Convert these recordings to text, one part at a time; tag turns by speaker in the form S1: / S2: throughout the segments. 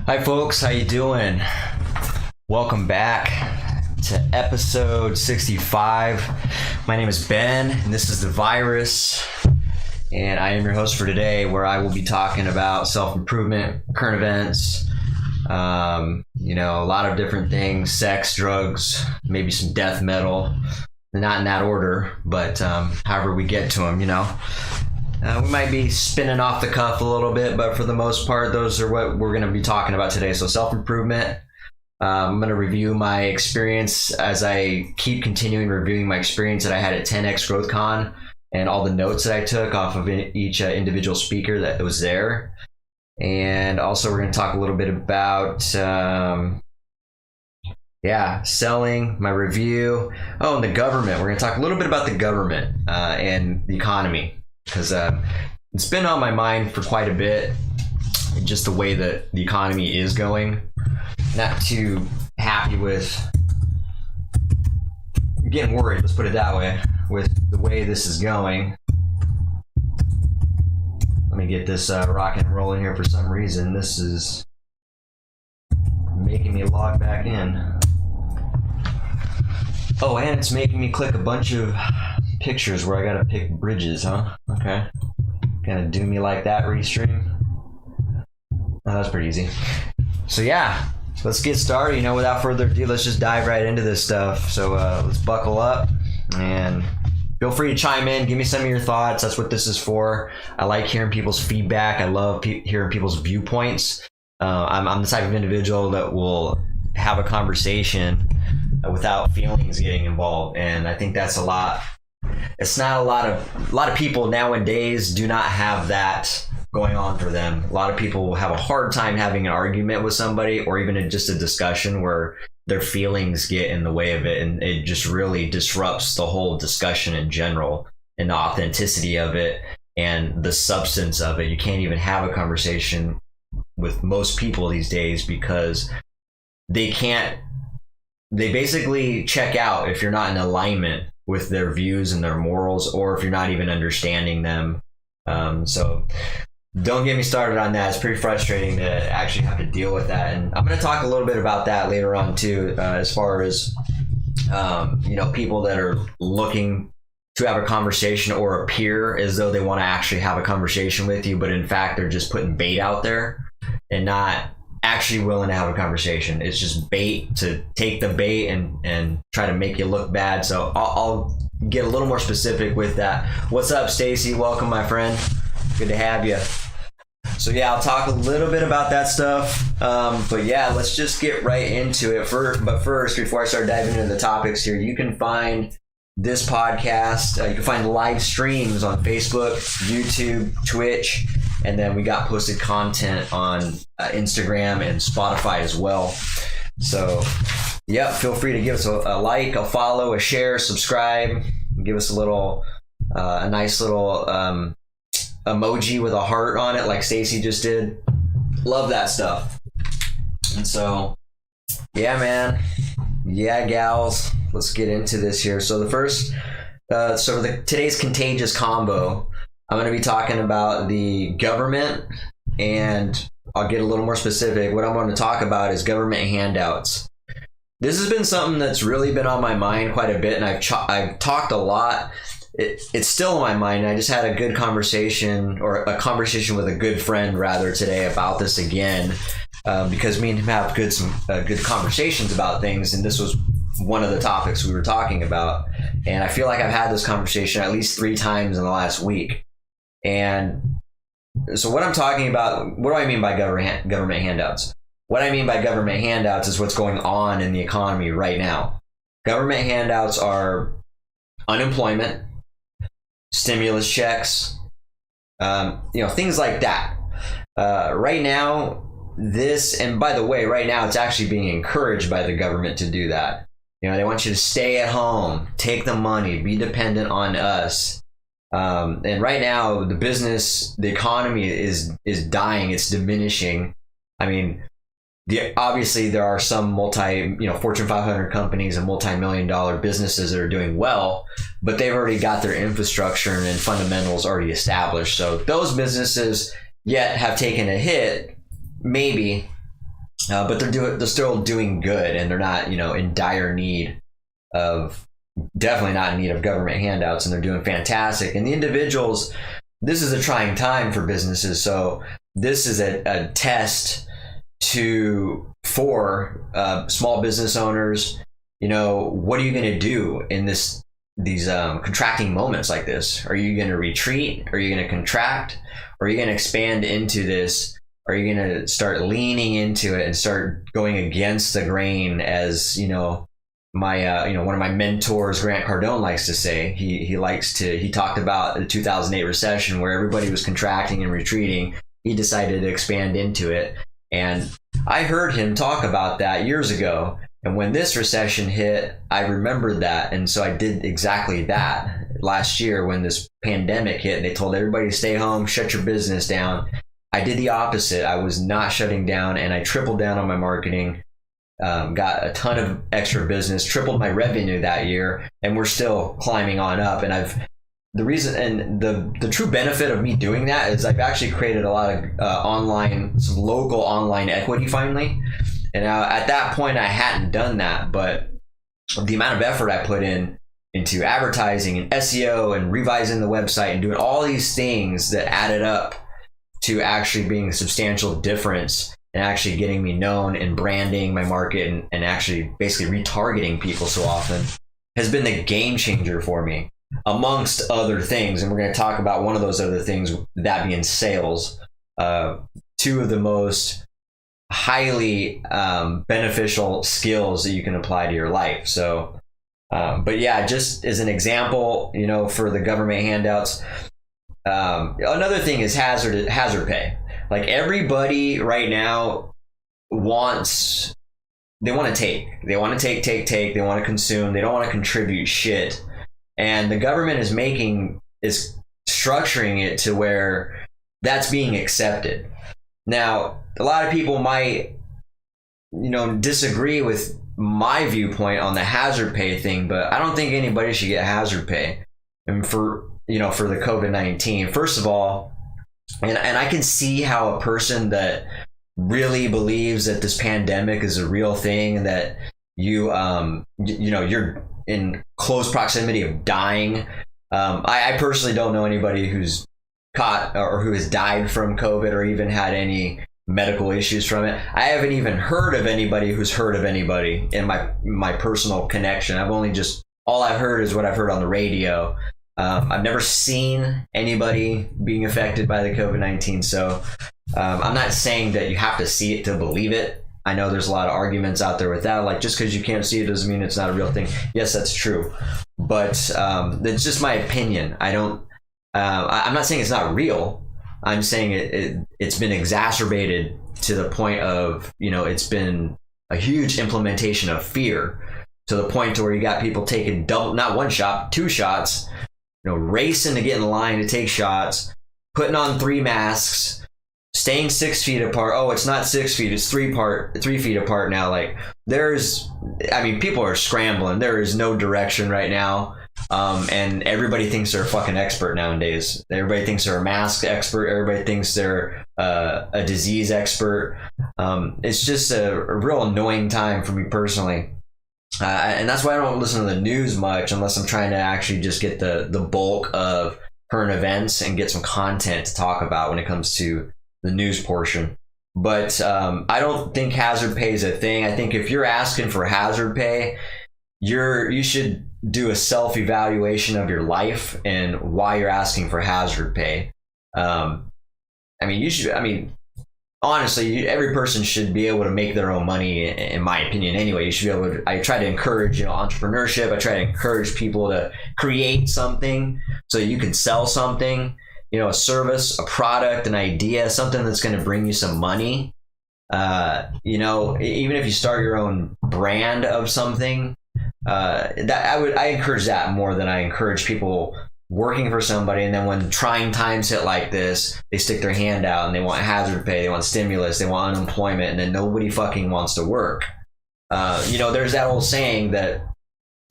S1: Hi folks, how you doing? Welcome back to episode 65. My name is Ben and this is The Virus, and I am your host for today, where I will be talking about self-improvement, current events, a lot of different things, sex, drugs, maybe some death metal, not in that order, but however we get to them, we might be spinning off the cuff a little bit, but for the most part, those are what we're going to be talking about today. So self-improvement. I'm going to review my experience as I keep continuing reviewing my experience that I had at 10X GrowthCon and all the notes that I took off of each individual speaker that was there. And also we're going to talk a little bit about, selling, my review. Oh, and the government. We're going to talk a little bit about the government and the economy, because it's been on my mind for quite a bit, just the way that the economy is going. Not too happy with, I'm getting worried, let's put it that way, with the way this is going. Let me get this rock and rolling here. For some reason, this is making me log back in. Oh, and it's making me click a bunch of pictures where I gotta pick bridges, huh? Okay. Gonna do me like that, Restream. Oh, that's pretty easy. So yeah, let's get started. Without further ado, let's just dive right into this stuff. So let's buckle up and feel free to chime in. Give me some of your thoughts. That's what this is for. I like hearing people's feedback. I love hearing people's viewpoints. I'm the type of individual that will have a conversation without feelings getting involved, and I think that's a lot. It's not a lot of people nowadays do not have that going on for them. A lot of people will have a hard time having an argument with somebody, or even just a discussion where their feelings get in the way of it, and it just really disrupts the whole discussion in general and the authenticity of it and the substance of it. You can't even have a conversation with most people these days because they basically check out if you're not in alignment with their views and their morals, or if you're not even understanding them. So don't get me started on that. It's pretty frustrating to actually have to deal with that. And I'm going to talk a little bit about that later on too, as far as, people that are looking to have a conversation or appear as though they want to actually have a conversation with you, but in fact, they're just putting bait out there and not actually willing to have a conversation. It's just bait to take the bait and try to make you look bad. So I'll get a little more specific with that. What's up, Stacy? Welcome, my friend. Good to have you. So yeah, I'll talk a little bit about that stuff. But yeah, let's just get right into it. But first, before I start diving into the topics here, you can find this podcast. You can find live streams on Facebook, YouTube, Twitch, and then we got posted content on Instagram and Spotify as well. So yeah, feel free to give us a like, a follow, a share, subscribe, give us a nice little emoji with a heart on it like Stacy just did. Love that stuff. And so yeah, man, yeah, gals, let's get into this here. So the first today's contagious combo, I'm going to be talking about the government, and I'll get a little more specific. What I'm going to talk about is government handouts. This has been something that's really been on my mind quite a bit, and I've talked a lot. It's still on my mind. I just had a good conversation, or a conversation with a good friend rather, today about this again, because me and him have good conversations about things, and this was one of the topics we were talking about. And I feel like I've had this conversation at least 3 times in the last week. And so what I'm talking about, what do I mean by government handouts? What I mean by government handouts is what's going on in the economy right now. Government handouts are unemployment, stimulus checks, things like that. Right now, and by the way, right now it's actually being encouraged by the government to do that. They want you to stay at home, take the money, be dependent on us. And right now, the economy is dying. It's diminishing. I mean, obviously there are some Fortune 500 companies and multi-million-dollar businesses that are doing well, but they've already got their infrastructure and fundamentals already established. So those businesses yet have taken a hit, maybe, but they're still doing good, and they're not, in dire need of, definitely not in need of government handouts, and they're doing fantastic. And the individuals, this is a trying time for businesses, so this is a test for small business owners. What are you going to do in these contracting moments like this? Are you going to retreat? Are you going to contract? Or are you going to expand into this? Are you going to start leaning into it and start going against the grain, as my one of my mentors, Grant Cardone, likes to say? He talked about the 2008 recession where everybody was contracting and retreating. He decided to expand into it, and I heard him talk about that years ago. And when this recession hit, I remembered that, and so I did exactly that last year when this pandemic hit and they told everybody to stay home, shut your business down. I did the opposite. I was not shutting down, and I tripled down on my marketing, got a ton of extra business, tripled my revenue that year, and we're still climbing on up. And the true benefit of me doing that is I've actually created a lot of some local online equity finally. And at that point, I hadn't done that, but the amount of effort I put into advertising and SEO and revising the website and doing all these things that added up to actually being a substantial difference and actually getting me known and branding my market and actually basically retargeting people so often has been the game changer for me, amongst other things. And we're going to talk about one of those other things, that being sales. Two of the most highly beneficial skills that you can apply to your life. So, but yeah, just as an example, for the government handouts, another thing is hazard pay. Like, everybody right now they want to take, they want to consume, they don't want to contribute shit. And the government is structuring it to where that's being accepted. Now, a lot of people might, disagree with my viewpoint on the hazard pay thing, but I don't think anybody should get hazard pay. And for the COVID-19, first of all, and I can see how a person that really believes that this pandemic is a real thing, that you're in close proximity of dying. I personally don't know anybody who's caught or who has died from COVID or even had any medical issues from it. I haven't even heard of anybody who's heard of anybody in my personal connection. All I've heard is what I've heard on the radio. I've never seen anybody being affected by the COVID-19. So I'm not saying that you have to see it to believe it. I know there's a lot of arguments out there with that. Like, just because you can't see it doesn't mean it's not a real thing. Yes, that's true. But that's just my opinion. I'm not saying it's not real. I'm saying it's been exacerbated to the point of, it's been a huge implementation of fear, to the point to where you got people taking not one shot, 2 shots, racing to get in line to take shots, putting on 3 masks, staying 6 feet apart. Oh, it's not 6 feet, it's 3 feet apart now. Like, people are scrambling. There is no direction right now. And everybody thinks they're a fucking expert nowadays. Everybody thinks they're a mask expert. Everybody thinks they're a disease expert. It's just a real annoying time for me personally. And that's why I don't listen to the news much unless I'm trying to actually just get the bulk of current events and get some content to talk about when it comes to the news portion. But I don't think hazard pay is a thing. I think if you're asking for hazard pay, you should do a self-evaluation of your life and why you're asking for hazard pay. Honestly, every person should be able to make their own money, in my opinion anyway. You should be able to, I try to encourage, entrepreneurship. I try to encourage people to create something so you can sell something, a service, a product, an idea, something that's going to bring you some money. Even if you start your own brand of something, I encourage that more than I encourage people working for somebody, and then when trying times hit like this, they stick their hand out and they want hazard pay, they want stimulus, they want unemployment, and then nobody fucking wants to work. There's that old saying that,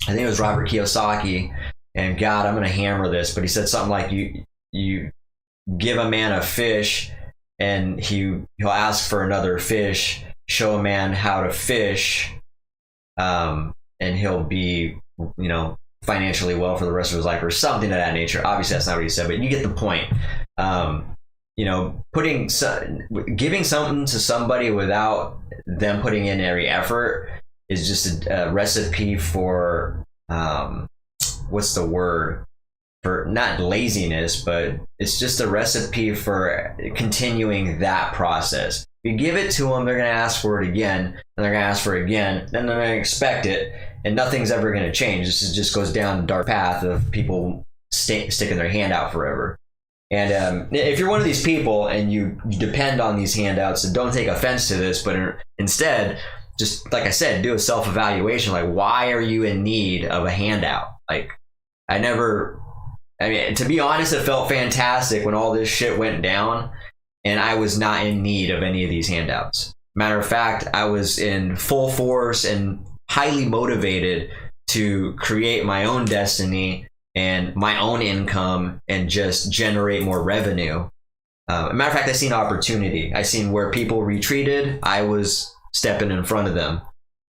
S1: I think it was Robert Kiyosaki, and God, I'm gonna hammer this, but he said something like, you give a man a fish and he'll ask for another fish show a man how to fish, and he'll be, financially well for the rest of his life, or something of that nature. Obviously, that's not what he said, but you get the point. Giving something to somebody without them putting in every effort is just a recipe for what's the word? For not laziness, but it's just a recipe for continuing that process. If you give it to them, they're going to ask for it again, and they're going to ask for it again, then they're going to expect it, and nothing's ever going to change. This just goes down the dark path of people sticking their hand out forever. And if you're one of these people and you depend on these handouts, and don't take offense to this, but instead, just like I said, do a self-evaluation. Like, why are you in need of a handout? Like, to be honest, it felt fantastic when all this shit went down and I was not in need of any of these handouts. Matter of fact, I was in full force and highly motivated to create my own destiny and my own income and just generate more revenue. Matter of fact, I seen opportunity. I seen where people retreated, I was stepping in front of them.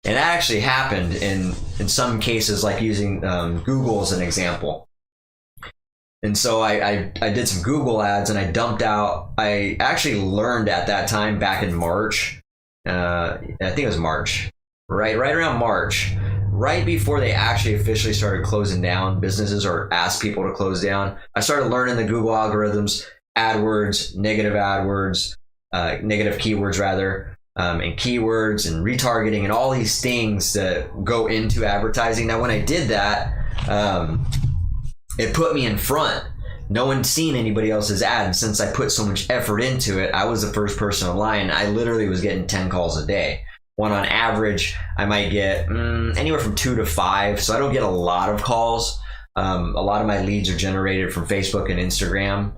S1: And that actually happened in some cases, like using Google as an example. And so I did some Google ads and I dumped out. I actually learned at that time back in March. I think it was March, right around March, right before they actually officially started closing down businesses or asked people to close down. I started learning the Google algorithms, AdWords, negative AdWords, negative keywords rather, and keywords and retargeting and all these things that go into advertising. Now, when I did that, it put me in front. No one's seen anybody else's ad. And since I put so much effort into it, I was the first person in line. I literally was getting 10 calls a day. When on average, I might get anywhere from 2 to 5. So I don't get a lot of calls. A lot of my leads are generated from Facebook and Instagram.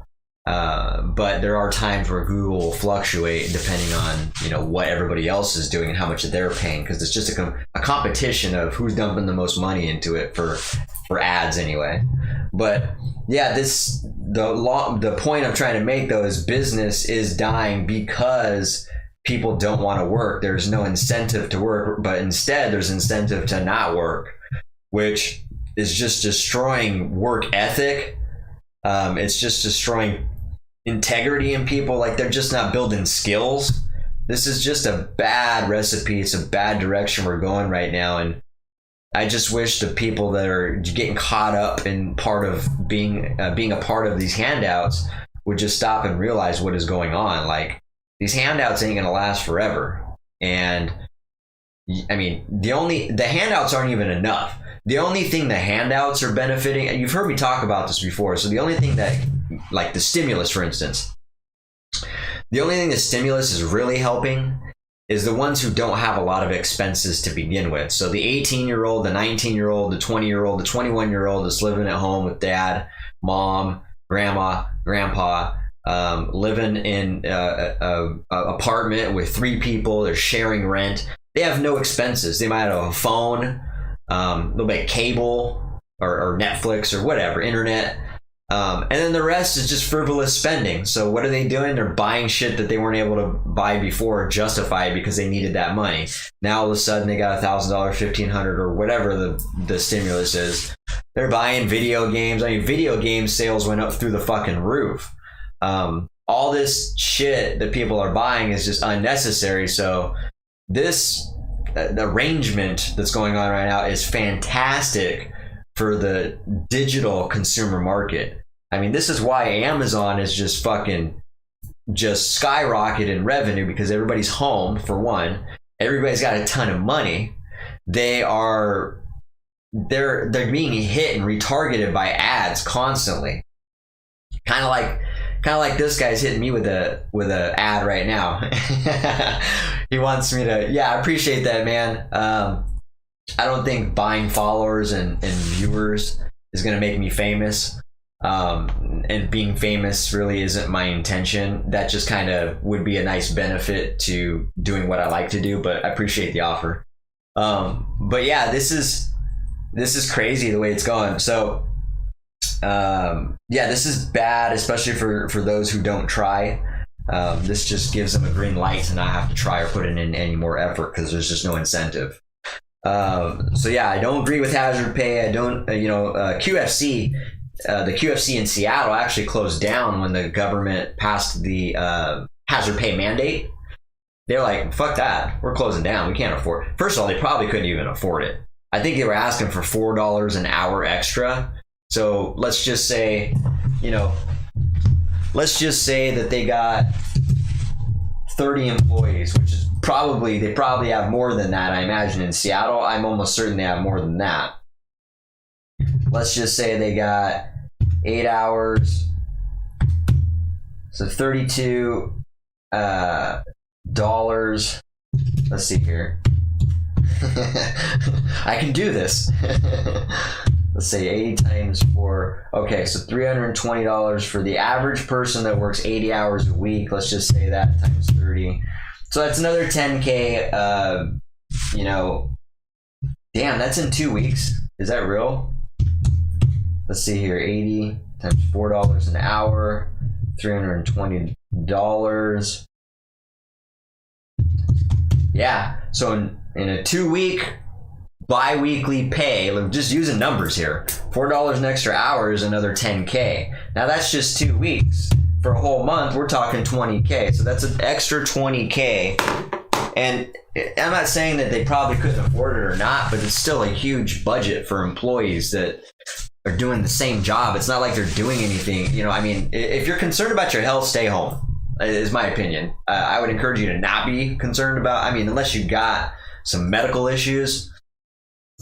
S1: But there are times where Google will fluctuate depending on, what everybody else is doing and how much they're paying. Because it's just a competition of who's dumping the most money into it for ads anyway. But yeah, the point I'm trying to make though is business is dying because people don't want to work. There's no incentive to work, but instead there's incentive to not work, which is just destroying work ethic. It's just destroying integrity in people. Like, they're just not building skills. This is just a bad recipe. It's a bad direction we're going right now. And I just wish the people that are getting caught up in part of being a part of these handouts would just stop and realize what is going on. Like, these handouts ain't gonna last forever. And I mean, the handouts aren't even enough. The only thing the handouts are benefiting, and you've heard me talk about this before, so the only thing that, like the stimulus, for instance, the only thing the stimulus is really helping is the ones who don't have a lot of expenses to begin with. So the 18-year-old, the 19-year-old, the 20-year-old, the 21-year-old that's living at home with dad, mom, grandma, grandpa, living in a apartment with 3 people, they're sharing rent. They have no expenses. They might have a phone, they'll make cable or Netflix or whatever, internet. And then the rest is just frivolous spending. So what are they doing? They're buying shit that they weren't able to buy before or justify because they needed that money. Now all of a sudden they got $1,000, $1,500, or whatever the stimulus is. They're buying video games. I mean, video game sales went up through the fucking roof. All this shit that people are buying is just unnecessary. So this arrangement that's going on right now is fantastic for the digital consumer market. I mean, this is why Amazon is just skyrocketed in revenue, because everybody's home, for one. Everybody's got a ton of money. They're being hit and retargeted by ads constantly. Kind of like this guy's hitting me with a ad right now. He wants me to, I appreciate that, man. I don't think buying followers and viewers is going to make me famous. And being famous really isn't my intention. That just kind of would be a nice benefit to doing what I like to do, but I appreciate the offer. But yeah, this is crazy the way it's going. So this is bad, especially for those who don't try. This just gives them a green light to not have to try or put in any more effort because there's just no incentive. So yeah, I don't agree with hazard pay. I don't, QFC, the QFC in Seattle actually closed down when the government passed the hazard pay mandate. They're like, fuck that, we're closing down, we can't afford it. First of all, they probably couldn't even afford it. I think they were asking for $4 an hour extra. So let's just say, that they got 30 employees, which is they probably have more than that, I imagine. In Seattle, I'm almost certain they have more than that. Let's just say they got 8 hours, so $32 dollars. Let's see here. I can do this. Let's say 80 times 4. Okay, so $320 for the average person that works 80 hours a week. Let's just say that times 30. So that's another $10K. Damn, that's in 2 weeks. Is that real? Let's see here. 80 times $4 an hour. $320. Yeah, so in a 2 week bi-weekly pay, just using numbers here, $4 an extra hour is another $10K. Now that's just 2 weeks. For a whole month, we're talking $20K. So that's an extra $20K. And I'm not saying that they probably couldn't afford it or not, but it's still a huge budget for employees that are doing the same job. It's not like they're doing anything. If you're concerned about your health, stay home, is my opinion. I would encourage you to not be concerned about, unless you got some medical issues,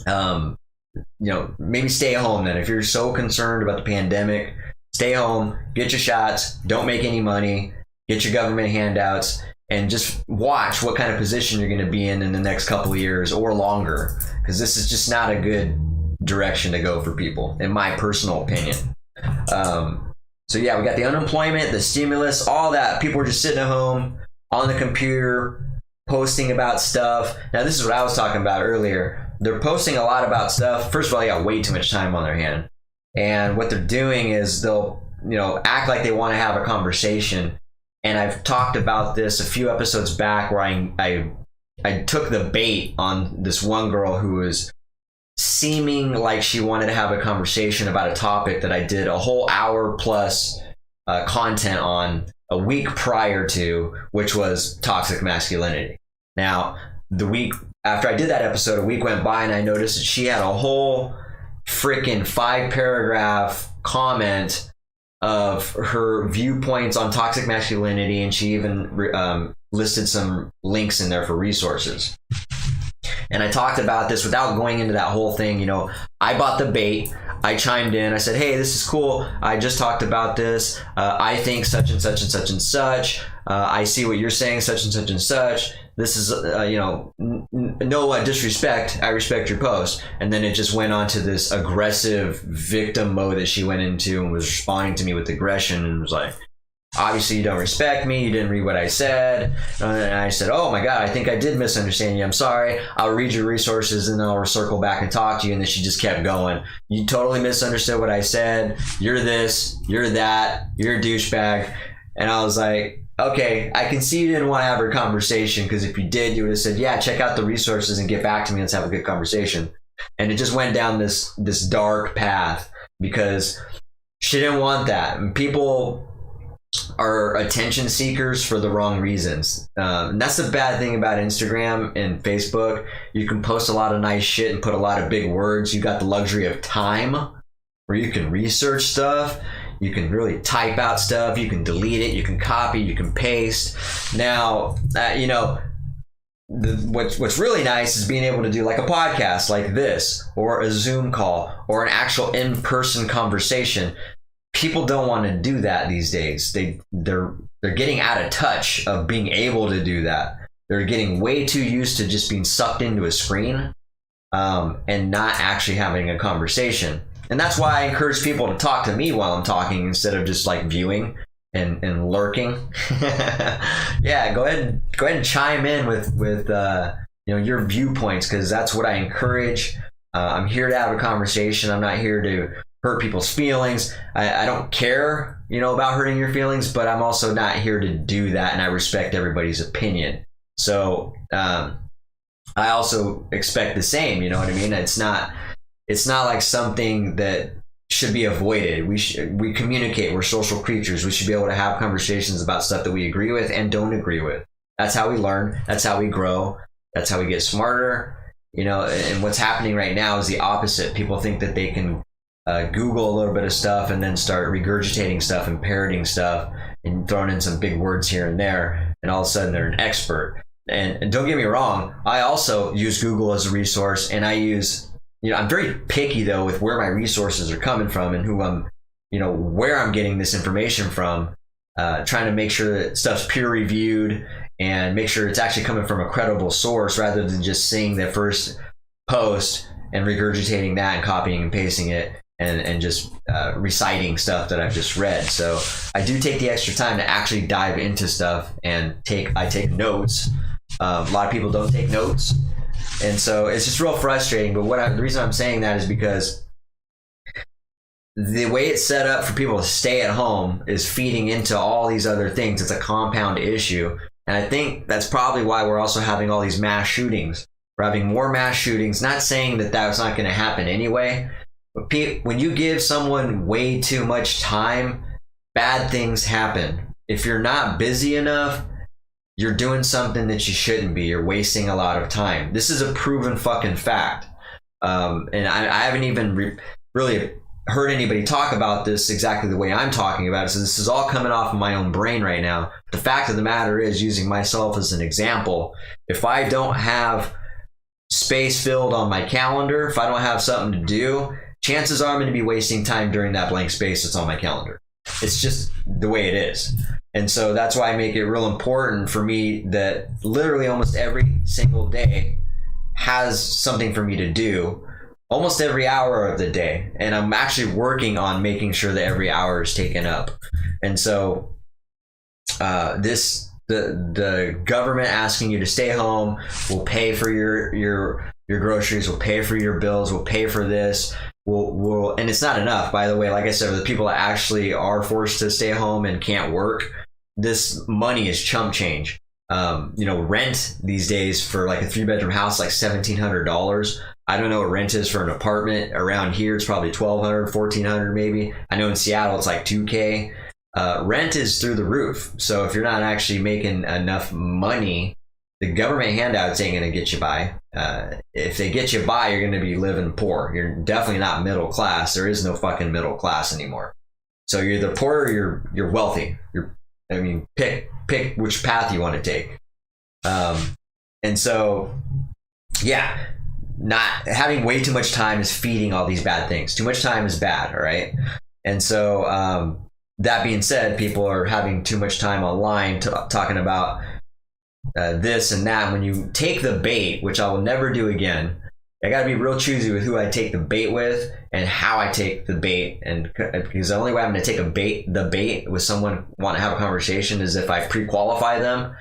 S1: maybe stay home then. If you're so concerned about the pandemic, stay home, get your shots, don't make any money, get your government handouts, and just watch what kind of position you're going to be in the next couple of years or longer, because this is just not a good direction to go for people, in my personal opinion. So yeah, we got the unemployment, the stimulus, all that. People are just sitting at home on the computer, posting about stuff. Now, this is what I was talking about earlier. They're posting a lot about stuff. First of all, they got way too much time on their hand. And what they're doing is they'll, act like they want to have a conversation. And I've talked about this a few episodes back where I took the bait on this one girl who was seeming like she wanted to have a conversation about a topic that I did a whole hour plus content on a week prior to, which was toxic masculinity. Now, the week after I did that episode, a week went by and I noticed that she had a whole freaking 5-paragraph comment of her viewpoints on toxic masculinity, and she even listed some links in there for resources. And I talked about this without going into that whole thing. I bought the bait. I chimed in. I said, hey, this is cool. I just talked about this. I think such and such and such and such. I see what you're saying, such and such and such. This is, no disrespect. I respect your post. And then it just went on to this aggressive victim mode that she went into and was responding to me with aggression and was like, obviously you don't respect me, you didn't read what I said. And I said, oh my God, I think I did misunderstand you, I'm sorry, I'll read your resources and then I'll circle back and talk to you. And then she just kept going, you totally misunderstood what I said, you're this, you're that, you're a douchebag. And I was like, okay, I can see you didn't want to have a conversation, because if you did, you would have said, yeah, check out the resources and get back to me, let's have a good conversation. And it just went down this dark path because she didn't want that. And people are attention seekers for the wrong reasons. And that's the bad thing about Instagram and Facebook. You can post a lot of nice shit and put a lot of big words. You got the luxury of time where you can research stuff. You can really type out stuff. You can delete it. You can copy. You can paste. Now, what's really nice is being able to do like a podcast like this, or a Zoom call, or an actual in-person conversation. People don't want to do that these days. They're getting out of touch of being able to do that. They're getting way too used to just being sucked into a screen and not actually having a conversation. And that's why I encourage people to talk to me while I'm talking instead of just like viewing and lurking. Yeah, go ahead and chime in with your viewpoints, because that's what I encourage. I'm here to have a conversation. I'm not here to hurt people's feelings. I don't care, about hurting your feelings, but I'm also not here to do that, and I respect everybody's opinion. So I also expect the same, you know what I mean? It's not like something that should be avoided. We communicate. We're social creatures. We should be able to have conversations about stuff that we agree with and don't agree with. That's how we learn. That's how we grow. That's how we get smarter. And what's happening right now is the opposite. People think that they can Google a little bit of stuff and then start regurgitating stuff and parroting stuff and throwing in some big words here and there, and all of a sudden they're an expert. And don't get me wrong, I also use Google as a resource, and I use, I'm very picky though with where my resources are coming from and who I'm, where I'm getting this information from, trying to make sure that stuff's peer reviewed and make sure it's actually coming from a credible source rather than just seeing the first post and regurgitating that and copying and pasting it and just reciting stuff that I've just read. So I do take the extra time to actually dive into stuff and I take notes. A lot of people don't take notes. And so it's just real frustrating. But the reason I'm saying that is because the way it's set up for people to stay at home is feeding into all these other things. It's a compound issue. And I think that's probably why we're also having all these mass shootings. We're having more mass shootings, not saying that that's not going to happen anyway. But when you give someone way too much time, bad things happen. If you're not busy enough, you're doing something that you shouldn't be. You're wasting a lot of time. This is a proven fucking fact. And I haven't even really heard anybody talk about this exactly the way I'm talking about it. So this is all coming off of my own brain right now. The fact of the matter is, using myself as an example, if I don't have space filled on my calendar, if I don't have something to do, chances are I'm going to be wasting time during that blank space that's on my calendar. It's just the way it is. And so that's why I make it real important for me that literally almost every single day has something for me to do, almost every hour of the day. And I'm actually working on making sure that every hour is taken up. And so the government asking you to stay home will pay for your groceries, will pay for your bills, will pay for this. And it's not enough, by the way. Like I said, the people that actually are forced to stay home and can't work, this money is chump change. Rent these days for like a 3-bedroom house, like $1,700. I don't know what rent is for an apartment around here. It's probably $1,200, $1,400 maybe. I know in Seattle it's like $2,000. Rent is through the roof. So if you're not actually making enough money, the government handouts ain't going to get you by. If they get you by, you're going to be living poor. You're definitely not middle class. There is no fucking middle class anymore. So you're either poor or you're wealthy. Pick which path you want to take. And so, yeah, not having way too much time is feeding all these bad things. Too much time is bad, all right? And so that being said, people are having too much time online talking about this and that. When you take the bait, which I will never do again, I got to be real choosy with who I take the bait with and how I take the bait. And because the only way I'm going to take the bait with someone want to have a conversation is if I pre-qualify them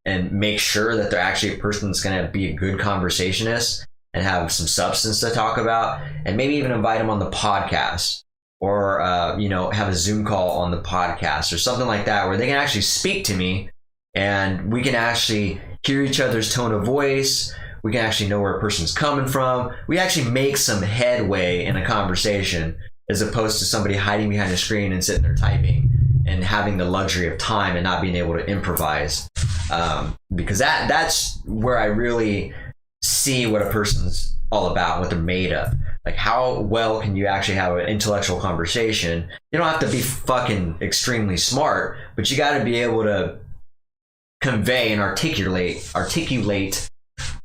S1: and make sure that they're actually a person that's going to be a good conversationist and have some substance to talk about, and maybe even invite them on the podcast, or have a Zoom call on the podcast or something like that, where they can actually speak to me and we can actually hear each other's tone of voice. We can actually know where a person's coming from. We actually make some headway in a conversation, as opposed to somebody hiding behind a screen and sitting there typing and having the luxury of time and not being able to improvise. Because that's where I really see what a person's all about, what they're made of. Like, how well can you actually have an intellectual conversation? You don't have to be fucking extremely smart, but you got to be able to convey and articulate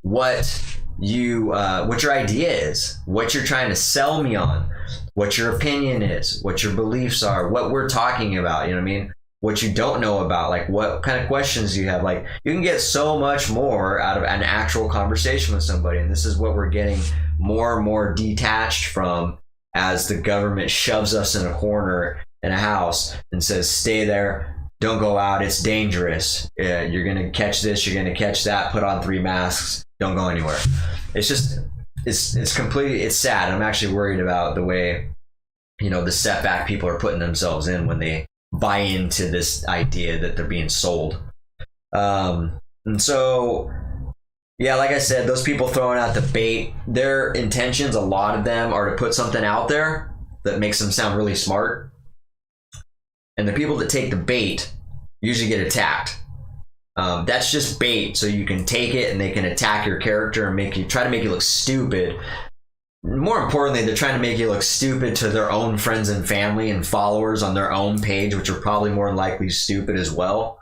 S1: what your idea is, what you're trying to sell me on, what your opinion is, what your beliefs are, what we're talking about. You know what I mean? What you don't know about, like what kind of questions do you have. Like, you can get so much more out of an actual conversation with somebody, and this is what we're getting more and more detached from as the government shoves us in a corner in a house and says, stay there, don't go out, it's dangerous, you're gonna catch this, you're gonna catch that, put on 3 masks, don't go anywhere. It's just, it's completely, it's sad. I'm actually worried about the way the setback people are putting themselves in when they buy into this idea that they're being sold. And so, yeah, like I said, those people throwing out the bait, their intentions, a lot of them, are to put something out there that makes them sound really smart. And the people that take the bait usually get attacked. That's just bait, so you can take it and they can attack your character and try to make you look stupid. More importantly, they're trying to make you look stupid to their own friends and family and followers on their own page, which are probably more than likely stupid as well.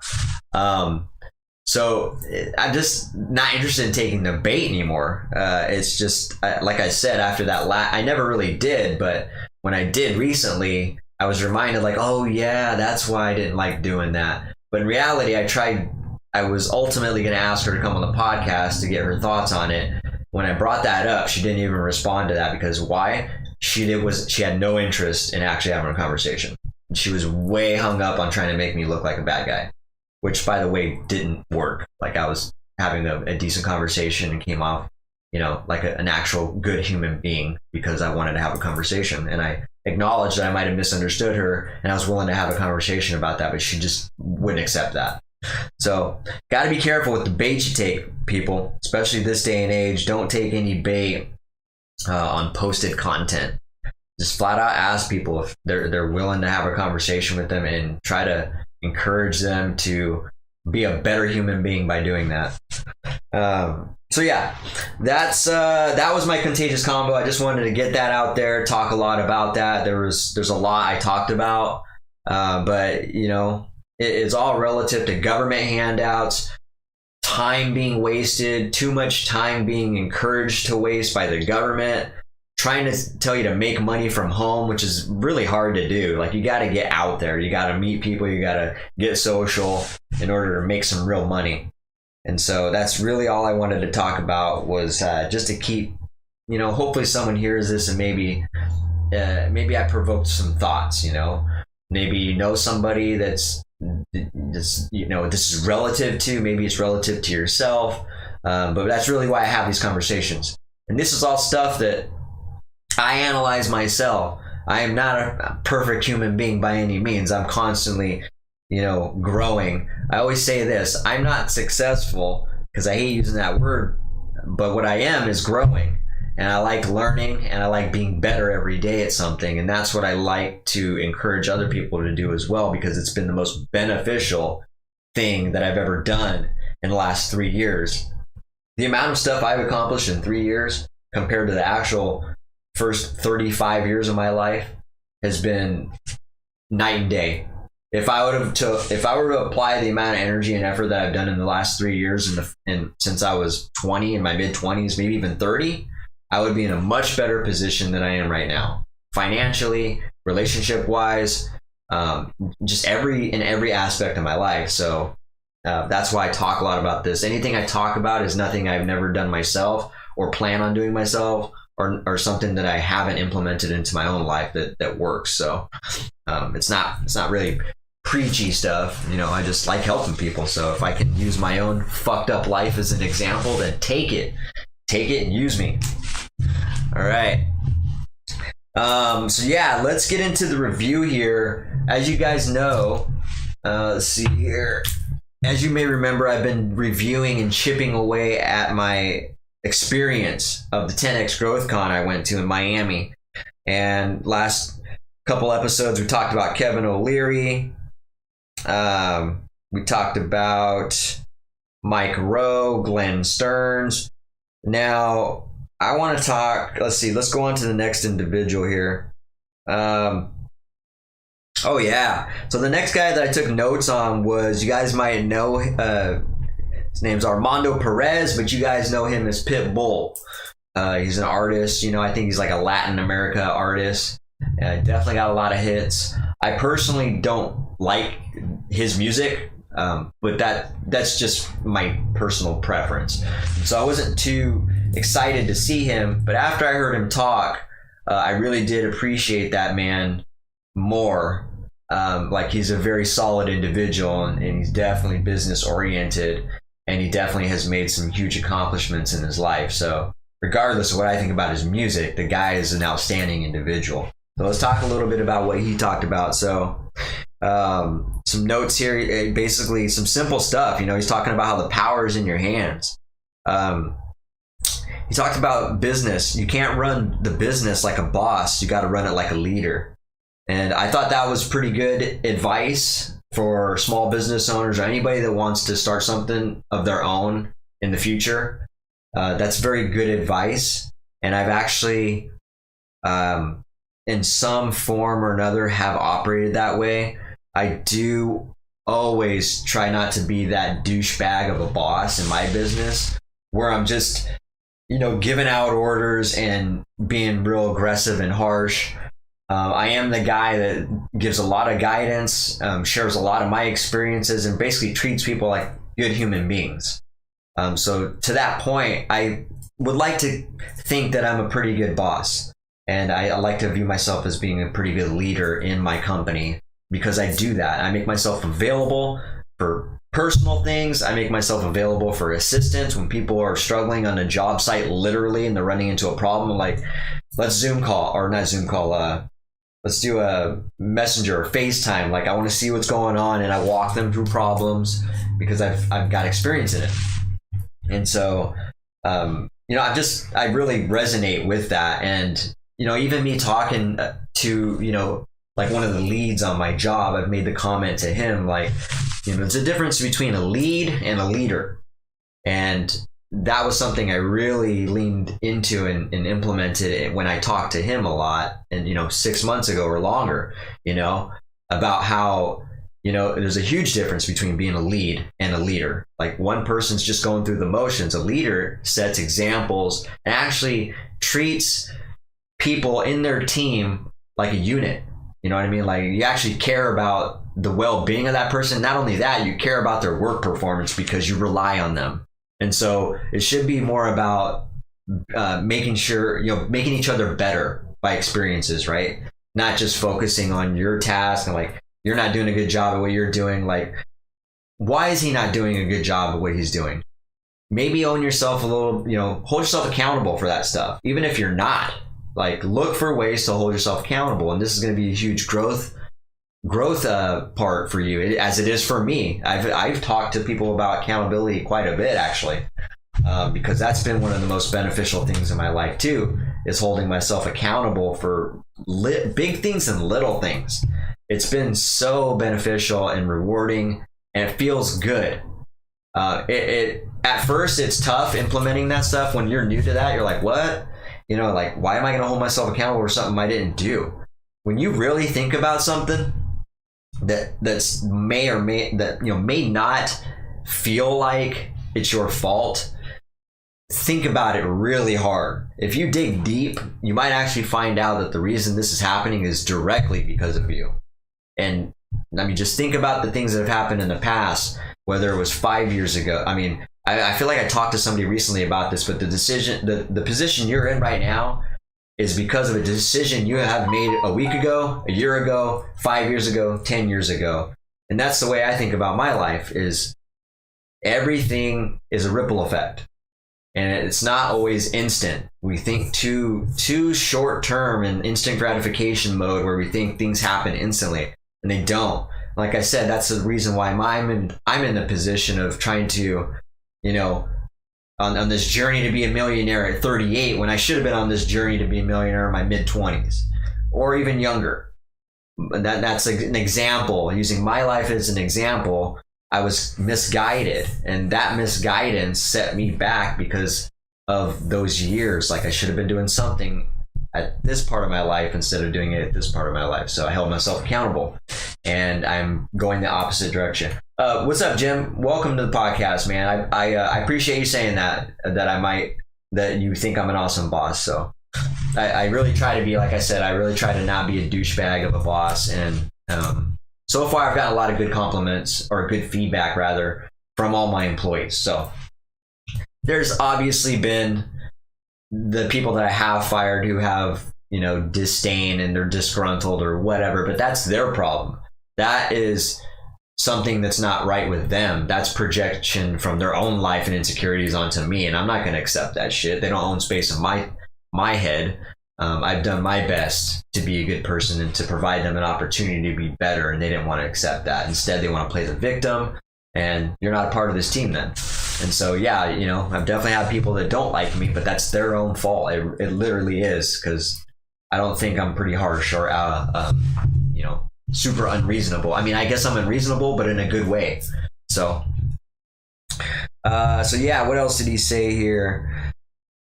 S1: So I'm just not interested in taking the bait anymore. It's just, like I said, after that I never really did, but when I did recently, I was reminded like, oh yeah, that's why I didn't like doing that. But in reality, I was ultimately going to ask her to come on the podcast to get her thoughts on it. When I brought that up, she didn't even respond to that, because why? She had no interest in actually having a conversation. She was way hung up on trying to make me look like a bad guy, which, by the way, didn't work. Like, I was having a decent conversation and came off, like an actual good human being, because I wanted to have a conversation. And I acknowledged that I might have misunderstood her, and I was willing to have a conversation about that, but she just wouldn't accept that. So, got to be careful with the bait you take, people, especially this day and age. Don't take any bait on posted content. Just flat out ask people if they're willing to have a conversation with them, and try to encourage them to be a better human being by doing that. So yeah, that was my contagious combo. I just wanted to get that out there, talk a lot about that. There's a lot I talked about, but it's all relative to government handouts, time being wasted, too much time being encouraged to waste by the government, trying to tell you to make money from home, which is really hard to do. Like, you got to get out there, you got to meet people, you got to get social in order to make some real money. And so that's really all I wanted to talk about, was just to keep, hopefully someone hears this and maybe I provoked some thoughts. Maybe somebody that's this is relative to, maybe it's relative to yourself, but that's really why I have these conversations. And this is all stuff that I analyze myself. I am not a perfect human being by any means. I'm constantly growing. I always say this: I'm not successful, because I hate using that word, but what I am is growing. And I like learning, and I like being better every day at something. And that's what I like to encourage other people to do as well, because it's been the most beneficial thing that I've ever done in the last 3 years. The amount of stuff I've accomplished in 3 years compared to the actual first 35 years of my life has been night and day. If I were to apply the amount of energy and effort that I've done in the last 3 years and since I was 20, in my mid-20s, maybe even 30, I would be in a much better position than I am right now, financially, relationship-wise, just in every aspect of my life. So that's why I talk a lot about this. Anything I talk about is nothing I've never done myself or plan on doing myself, or something that I haven't implemented into my own life that works. So it's not really preachy stuff. I just like helping people. So if I can use my own fucked up life as an example, then take it and use me. All right. So yeah, let's get into the review here. As you guys know, let's see here. As you may remember, I've been reviewing and chipping away at my experience of the 10X Growth Con I went to in Miami. And last couple episodes, we talked about Kevin O'Leary. We talked about Mike Rowe, Glenn Stearns. Now, I want to talk, let's go on to the next individual here. Oh yeah. So the next guy that I took notes on was, you guys might know, his name's Armando Perez, but you guys know him as Pitbull. He's an artist, I think he's like a Latin America artist. Definitely got a lot of hits. I personally don't like his music, but that's just my personal preference. So I wasn't too excited to see him, but after I heard him talk, I really did appreciate that man more. Like, he's a very solid individual, and he's definitely business oriented, and he definitely has made some huge accomplishments in his life. So regardless of what I think about his music, the guy is an outstanding individual. So let's talk a little bit about what he talked about. So some notes here, basically some simple stuff. He's talking about how the power is in your hands. He talked about business. You can't run the business like a boss. You got to run it like a leader. And I thought that was pretty good advice for small business owners or anybody that wants to start something of their own in the future. That's very good advice. And I've actually, in some form or another, have operated that way. I do always try not to be that douchebag of a boss in my business where I'm just, giving out orders and being real aggressive and harsh. I am the guy that gives a lot of guidance, shares a lot of my experiences, and basically treats people like good human beings. So to that point, I would like to think that I'm a pretty good boss. And I like to view myself as being a pretty good leader in my company because I do that. I make myself available for personal things. I make myself available for assistance when people are struggling on a job site, literally, and they're running into a problem. Like, let's Zoom call, or not Zoom call, let's do a Messenger or FaceTime. Like, I want to see what's going on, and I walk them through problems because I've got experience in it. And so, I really resonate with that. And, even me talking to, like one of the leads on my job, I've made the comment to him, like, there's a difference between a lead and a leader. And that was something I really leaned into and implemented when I talked to him a lot, and 6 months ago or longer, about how, there's a huge difference between being a lead and a leader. Like, one person's just going through the motions. A leader sets examples and actually treats people in their team like a unit. You know what I mean? Like, you actually care about the well-being of that person. Not only that, you care about their work performance because you rely on them. And so it should be more about making sure, making each other better by experiences, right? Not just focusing on your task and like, you're not doing a good job at what you're doing. Like, why is he not doing a good job at what he's doing? Maybe own yourself a little, hold yourself accountable for that stuff. Even if you're not, like, look for ways to hold yourself accountable. And this is going to be a huge growth part for you, as it is for me. I've talked to people about accountability quite a bit, actually, because that's been one of the most beneficial things in my life too, is holding myself accountable for big things and little things. It's been so beneficial and rewarding, and it feels good. At first it's tough implementing that stuff. When you're new to that, you're like, what? Like, why am I going to hold myself accountable for something I didn't do? When you really think about something that's may not feel like it's your fault, think about it really hard. If you dig deep, you might actually find out that the reason this is happening is directly because of you. And I mean, just think about the things that have happened in the past, whether it was 5 years ago. I mean, I feel like I talked to somebody recently about this, but the position you're in right now is because of a decision you have made a week ago, a year ago, 5 years ago, 10 years ago. And that's the way I think about my life, is everything is a ripple effect. And it's not always instant. We think too short term in instant gratification mode, where we think things happen instantly, and they don't. Like I said, that's the reason why I'm in the position of trying to, on this journey to be a millionaire at 38, when I should have been on this journey to be a millionaire in my mid-20s or even younger. That's an example. Using my life as an example, I was misguided, and that misguidance set me back because of those years. Like, I should have been doing something at this part of my life instead of doing it at this part of my life. So I held myself accountable, and I'm going the opposite direction. What's up, Jim? Welcome to the podcast, man. I appreciate you saying that you think I'm an awesome boss. So I really try to be, like I said, I really try to not be a douchebag of a boss. And so far I've gotten a lot of good compliments, or good feedback rather, from all my employees. So there's obviously been the people that I have fired who have, disdain and they're disgruntled or whatever, but that's their problem. That is something that's not right with them. That's projection from their own life and insecurities onto me, and I'm not going to accept that shit. They don't own space in my head. I've done my best to be a good person and to provide them an opportunity to be better, and they didn't want to accept that. Instead, they want to play the victim, and you're not a part of this team then. And so, yeah, I've definitely had people that don't like me, but that's their own fault. It literally is, because I don't think I'm pretty harsh or, super unreasonable. I mean, I guess I'm unreasonable, but in a good way. So yeah, what else did he say here?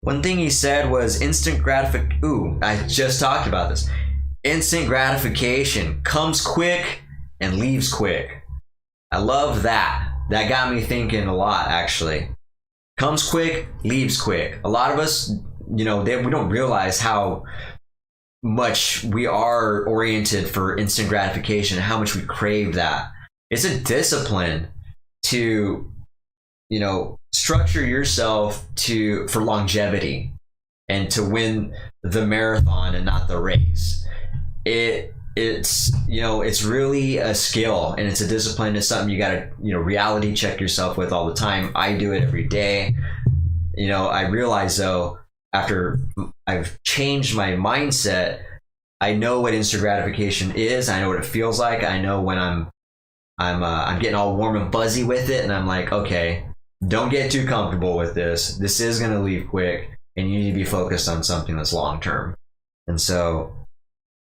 S1: One thing he said was instant gratification. Ooh, I just talked about this. Instant gratification comes quick and leaves quick. I love that. That got me thinking a lot, actually. Comes quick, leaves quick. A lot of us, we don't realize how much we are oriented for instant gratification, how much we crave that. It's a discipline to, structure yourself for longevity and to win the marathon and not the race. It's really a skill, and it's a discipline. It's something you gotta, reality check yourself with all the time. I do it every day. I realize though, after I've changed my mindset, I know what instant gratification is. I know what it feels like. I know when I'm getting all warm and fuzzy with it, and I'm like, okay, don't get too comfortable with this. This is gonna leave quick, and you need to be focused on something that's long term. And so,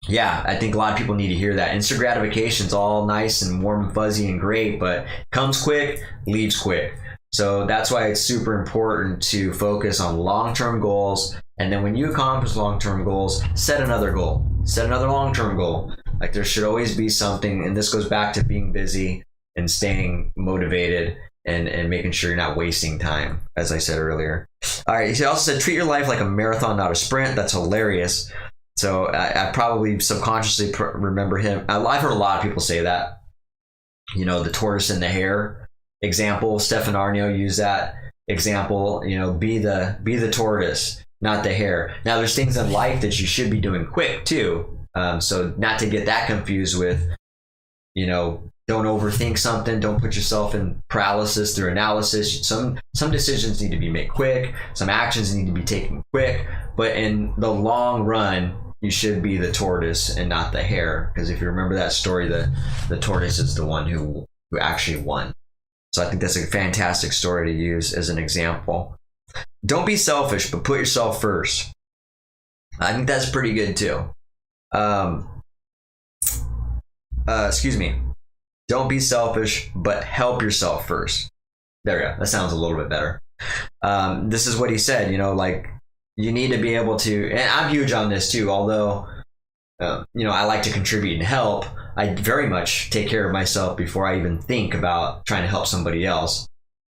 S1: yeah, I think a lot of people need to hear that. Instant gratification's all nice and warm and fuzzy and great, but comes quick, leaves quick. So that's why it's super important to focus on long-term goals. And then when you accomplish long-term goals, set another goal. Set another long-term goal. Like, there should always be something, and this goes back to being busy and staying motivated and making sure you're not wasting time, as I said earlier. All right, he also said, treat your life like a marathon, not a sprint. That's hilarious. So I probably subconsciously remember him. I've heard a lot of people say that. The tortoise and the hare example. Stefan Aarnio used that example. Be the tortoise, not the hare. Now, there's things in life that you should be doing quick too. So not to get that confused with, don't overthink something. Don't put yourself in paralysis through analysis. Some decisions need to be made quick. Some actions need to be taken quick. But in the long run, you should be the tortoise and not the hare. Because if you remember that story, the tortoise is the one who actually won. So I think that's a fantastic story to use as an example. Don't be selfish, but put yourself first. I think that's pretty good too. Excuse me. Don't be selfish, but help yourself first. There we go. That sounds a little bit better. This is what he said, you need to be able to, and I'm huge on this too, although, I like to contribute and help. I very much take care of myself before I even think about trying to help somebody else.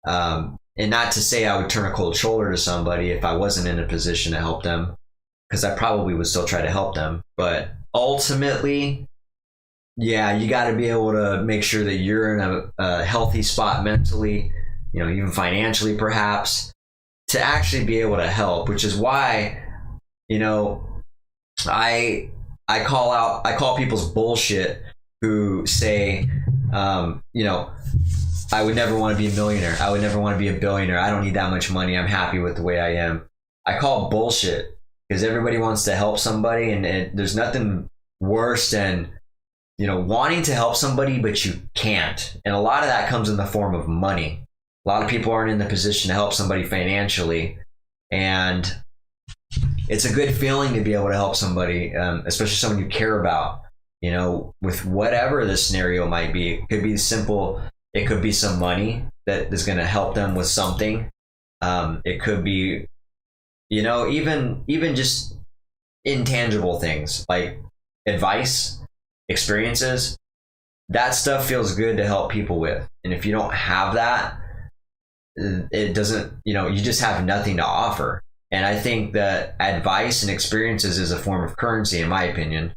S1: And not to say I would turn a cold shoulder to somebody if I wasn't in a position to help them, because I probably would still try to help them. But ultimately, yeah, you got to be able to make sure that you're in a healthy spot mentally, even financially perhaps, to actually be able to help, which is why, I call people's bullshit who say, I would never want to be a millionaire. I would never want to be a billionaire. I don't need that much money. I'm happy with the way I am. I call bullshit, because everybody wants to help somebody, and there's nothing worse than, wanting to help somebody, but you can't. And a lot of that comes in the form of money. A lot of people aren't in the position to help somebody financially. And it's a good feeling to be able to help somebody, especially someone you care about, with whatever the scenario might be. It could be simple. It could be some money that is going to help them with something. It could be, even just intangible things like advice, experiences. That stuff feels good to help people with. And if you don't have that, it doesn't, you just have nothing to offer. And I think that advice and experiences is a form of currency, in my opinion.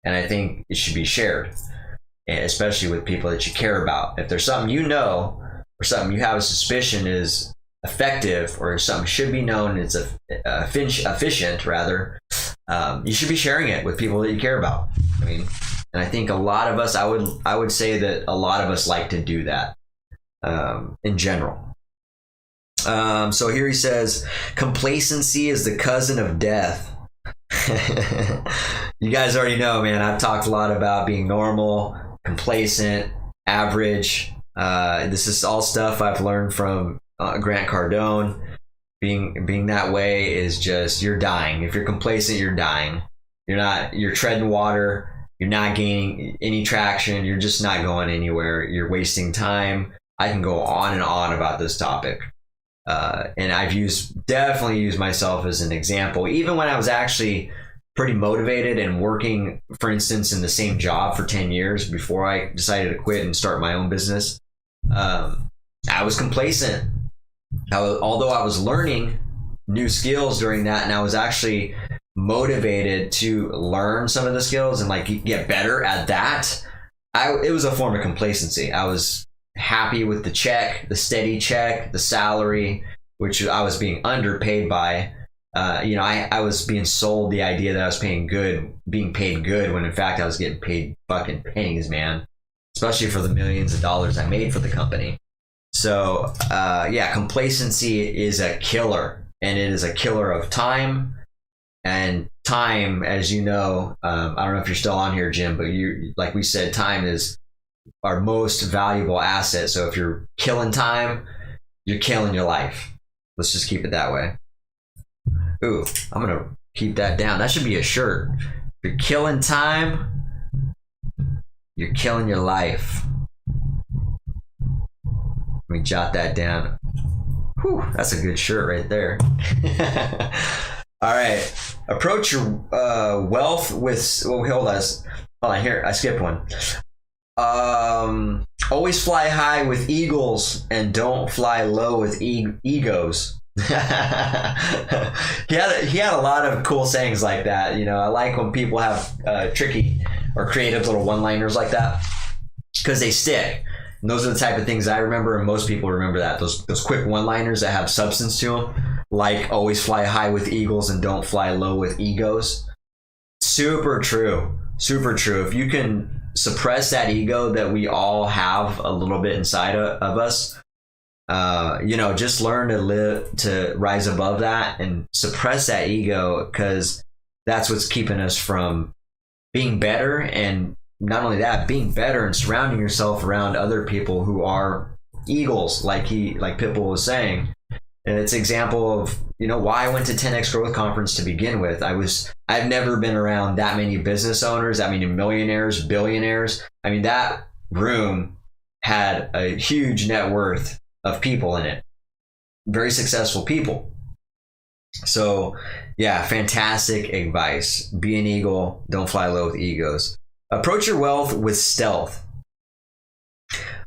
S1: And I think it should be shared, especially with people that you care about. If there's something or something you have a suspicion is effective, or something should be known, it's efficient rather, you should be sharing it with people that you care about. And I think a lot of us, I would say that a lot of us like to do that in general. So here he says, complacency is the cousin of death. You guys already know, man. I've talked a lot about being normal, complacent, average. This is all stuff I've learned from Grant Cardone. Being that way is just, you're dying. If you're complacent, you're dying. You're treading water. You're not gaining any traction. You're just not going anywhere. You're wasting time. I can go on and on about this topic. And I've definitely used myself as an example, even when I was actually pretty motivated and working, for instance, in the same job for 10 years before I decided to quit and start my own business. I was complacent. Although I was learning new skills during that, and I was actually motivated to learn some of the skills and like get better at that, it was a form of complacency. I was happy with the check, the steady check, the salary, which I was being underpaid by. I was being sold the idea that I was being paid good, when in fact I was getting paid fucking pennies, man, especially for the millions of dollars I made for the company. So complacency is a killer, and it is a killer of time. And time, as you know, I don't know if you're still on here, Jim, but like we said, time is our most valuable asset. So if you're killing time, you're killing your life. Let's just keep it that way. Ooh, I'm gonna keep that down. That should be a shirt. If you're killing time, you're killing your life. Let me jot that down. Whew, that's a good shirt right there. All right. Approach your wealth with... Hold on, here. I skipped one. Always fly high with eagles and don't fly low with egos. He had a lot of cool sayings like that. You know, I like when people have tricky or creative little one-liners like that, because they stick. And those are the type of things I remember, and most people remember that. Those quick one-liners that have substance to them, like always fly high with eagles and don't fly low with egos. Super true. Super true. If you can suppress that ego that we all have a little bit inside of us, just learn to rise above that and suppress that ego, because that's what's keeping us from being better. And not only that, being better and surrounding yourself around other people who are eagles, like Pitbull was saying. And it's an example of, why I went to 10X Growth Conference to begin with. I've never been around that many business owners, that many millionaires, billionaires. I mean, that room had a huge net worth of people in it. Very successful people. So yeah, fantastic advice. Be an eagle, don't fly low with egos. Approach your wealth with stealth.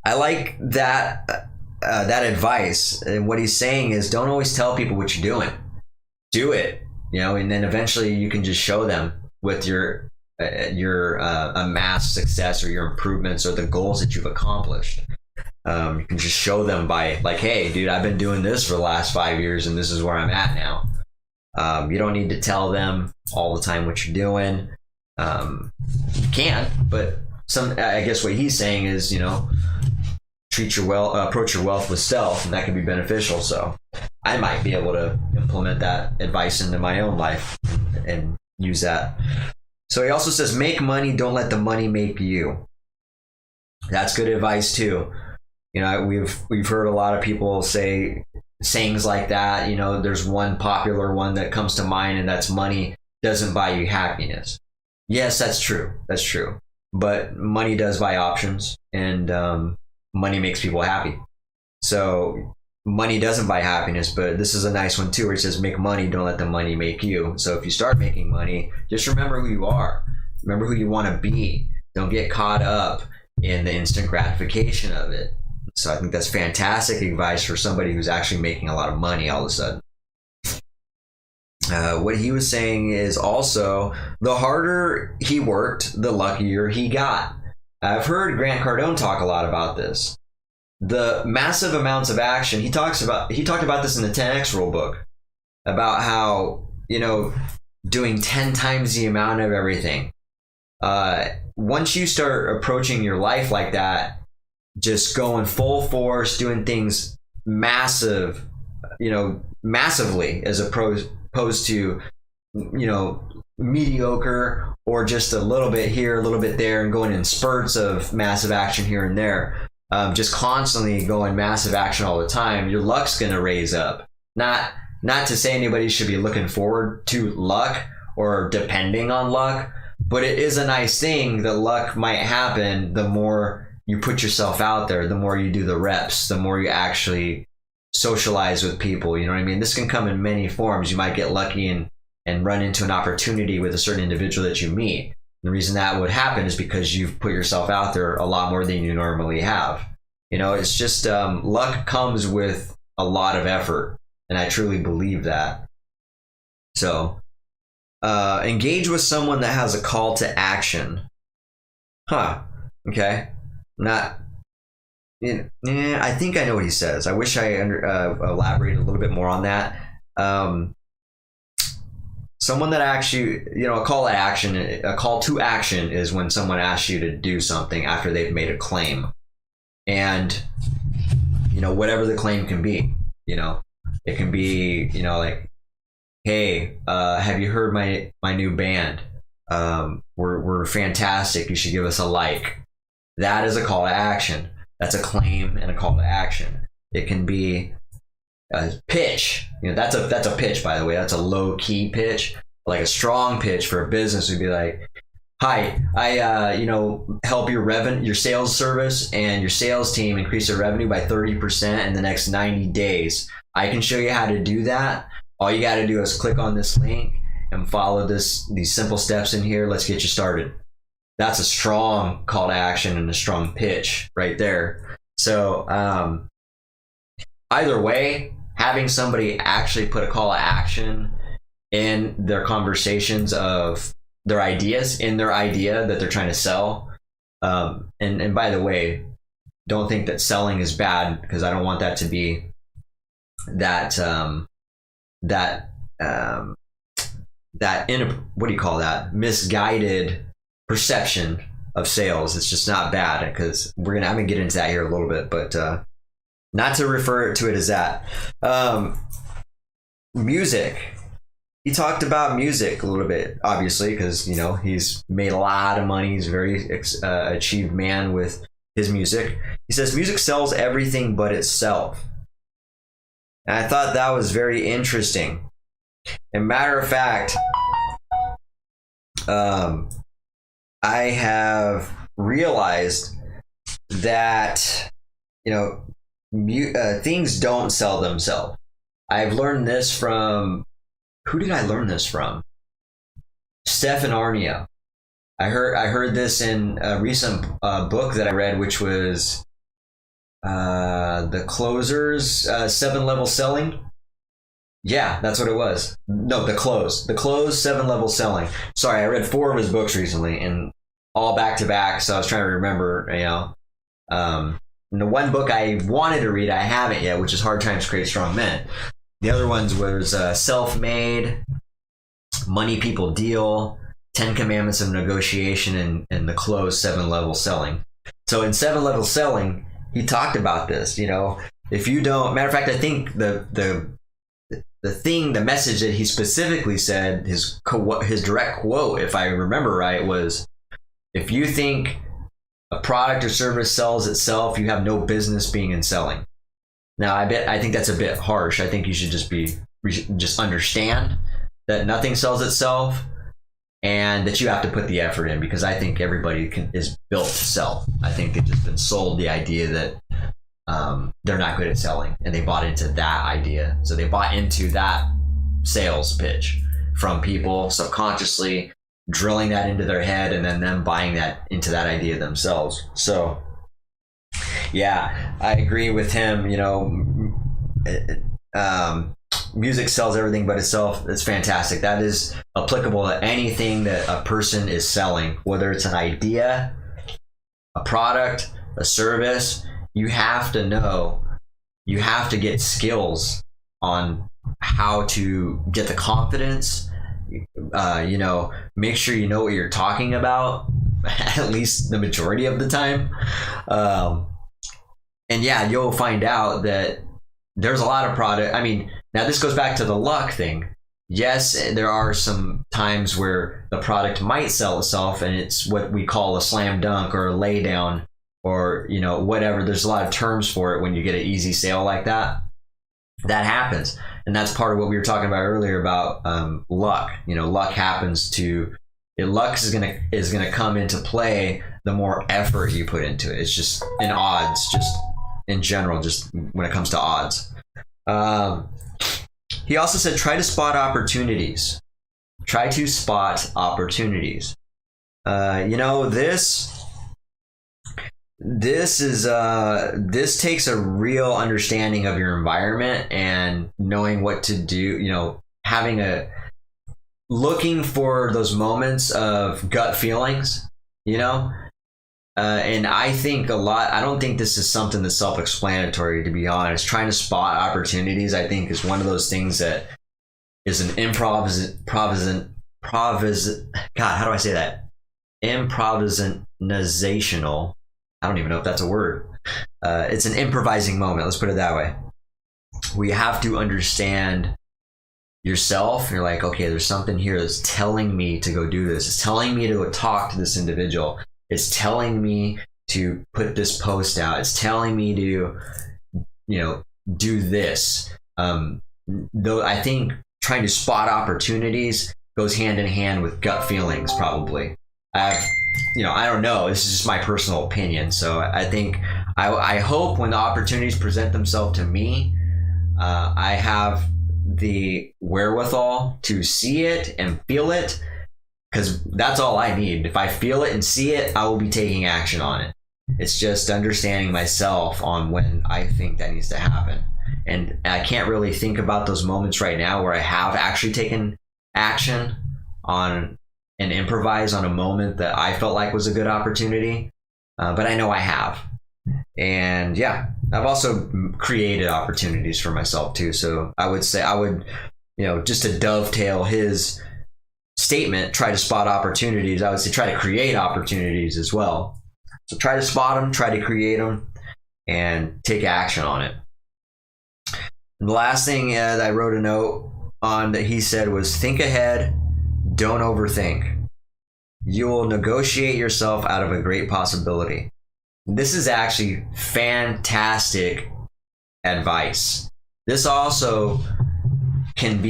S1: I like that advice. And what he's saying is, don't always tell people what you're doing. Do it, and then eventually you can just show them with your amassed success or your improvements or the goals that you've accomplished. You can just show them by like, hey, dude, I've been doing this for the last 5 years and this is where I'm at now. You don't need to tell them all the time what you're doing. You can, but I guess what he's saying is, approach your wealth with stealth, and that can be beneficial. So I might be able to implement that advice into my own life and use that. So he also says, make money, don't let the money make you. That's good advice too. We've heard a lot of people say sayings like that. There's one popular one that comes to mind, and that's money doesn't buy you happiness. Yes, that's true. That's true. But money does buy options, and money makes people happy. So money doesn't buy happiness, but this is a nice one too, where it says, make money, don't let the money make you. So if you start making money, just remember who you are. Remember who you want to be. Don't get caught up in the instant gratification of it. So I think that's fantastic advice for somebody who's actually making a lot of money all of a sudden. What he was saying is also, the harder he worked, the luckier he got. I've heard Grant Cardone talk a lot about this. The massive amounts of action, he talked about this in the 10X rule book, about how, doing 10 times the amount of everything. Once you start approaching your life like that, just going full force, doing things massively, as opposed to, mediocre or just a little bit here, a little bit there, and going in spurts of massive action here and there, just constantly going massive action all the time, your luck's going to raise up. Not to say anybody should be looking forward to luck or depending on luck, but it is a nice thing that luck might happen the more you put yourself out there, the more you do the reps, the more you actually socialize with people. You know what I mean? This can come in many forms. You might get lucky and run into an opportunity with a certain individual that you meet. The reason that would happen is because you've put yourself out there a lot more than you normally have. You know, it's just luck comes with a lot of effort, and I truly believe that. So engage with someone that has a call to action. Okay. Not. I think I know what he says. I wish I elaborated a little bit more on that. Someone that actually, a call to action is when someone asks you to do something after they've made a claim, and whatever the claim can be. It can be like, hey, have you heard my new band? We're fantastic. You should give us a like. That is a call to action. That's a claim and a call to action. It can be a pitch. That's a pitch, by the way. That's a low key pitch. Like a strong pitch for a business would be like, hi, I help your sales service and your sales team increase their revenue by 30% in the next 90 days. I can show you how to do that. All you got to do is click on this link and follow these simple steps in here. Let's get you started. That's a strong call to action and a strong pitch right there. So either way, having somebody actually put a call to action in their conversations of their ideas, in their idea that they're trying to sell. And by the way, don't think that selling is bad, because I don't want that to be that misguided perception of sales. It's just not bad, because I'm gonna get into that here a little bit, but not to refer to it as that. Music. He talked about music a little bit, obviously, because he's made a lot of money. He's a very achieved man with his music. He says music sells everything but itself, and I thought that was very interesting. And matter of fact, I have realized that things don't sell themselves. I've learned this from, who did I learn this from? Stefan Aarnio. I heard this in a recent book that I read, which was The Closer's 7-Level Selling. Yeah, that's what it was. No, The Close 7-Level Selling. Sorry, I read 4 of his books recently, and all back to back. So I was trying to remember, and the one book I wanted to read, I haven't yet, which is Hard Times Create Strong Men. The other ones was Self-Made, Money People Deal, 10 Commandments of Negotiation, and The Close 7-Level Selling. So in 7-Level Selling, he talked about this. If you don't, matter of fact, I think the message that he specifically said, his direct quote, if I remember right, was, if you think a product or service sells itself, you have no business being in selling. Now, I think that's a bit harsh. I think you should just understand that nothing sells itself, and that you have to put the effort in, because I think everybody is built to sell. I think they've just been sold the idea that they're not good at selling, and they bought into that idea. So they bought into that sales pitch from people subconsciously, drilling that into their head, and then them buying that into that idea themselves. So yeah, I agree with him. Music sells everything but itself. It's fantastic. That is applicable to anything that a person is selling, whether it's an idea, a product, a service. You have to know, you have to get skills on how to get the confidence, make sure you know what you're talking about, at least the majority of the time. And yeah, you'll find out that there's a lot of product. I mean, now this goes back to the luck thing. yes, there are some times where the product might sell itself and it's what we call a slam dunk or a lay down, or whatever. There's a lot of terms for it when you get an easy sale like that. That happens, and that's part of what we were talking about earlier about luck. Luck happens to luck is gonna come into play the more effort you put into it. It's just in odds, just in general, just when it comes to odds. He also said, try to spot opportunities. Try to spot opportunities. This takes a real understanding of your environment and knowing what to do, looking for those moments of gut feelings, and I think I don't think this is something that's self-explanatory, to be honest. Trying to spot opportunities, I think, is one of those things that is an improvisational, I don't even know if that's a word. It's an improvising moment. Let's put it that way. We have to understand yourself. You're like, okay, there's something here that's telling me to go do this. It's telling me to go talk to this individual. It's telling me to put this post out. It's telling me to, do this. Though I think trying to spot opportunities goes hand in hand with gut feelings, probably. I don't know. This is just my personal opinion. So I think, I hope when the opportunities present themselves to me, I have the wherewithal to see it and feel it, because that's all I need. If I feel it and see it, I will be taking action on it. It's just understanding myself on when I think that needs to happen. And I can't really think about those moments right now where I have actually taken action on and improvise on a moment that I felt like was a good opportunity. But I know I have. And yeah, I've also created opportunities for myself too. So I would say just to dovetail his statement, try to spot opportunities, I would say try to create opportunities as well. So try to spot them, try to create them, and take action on it. And the last thing that I wrote a note on that he said was, think ahead, don't overthink. You will negotiate yourself out of a great possibility. This is actually fantastic advice. This also can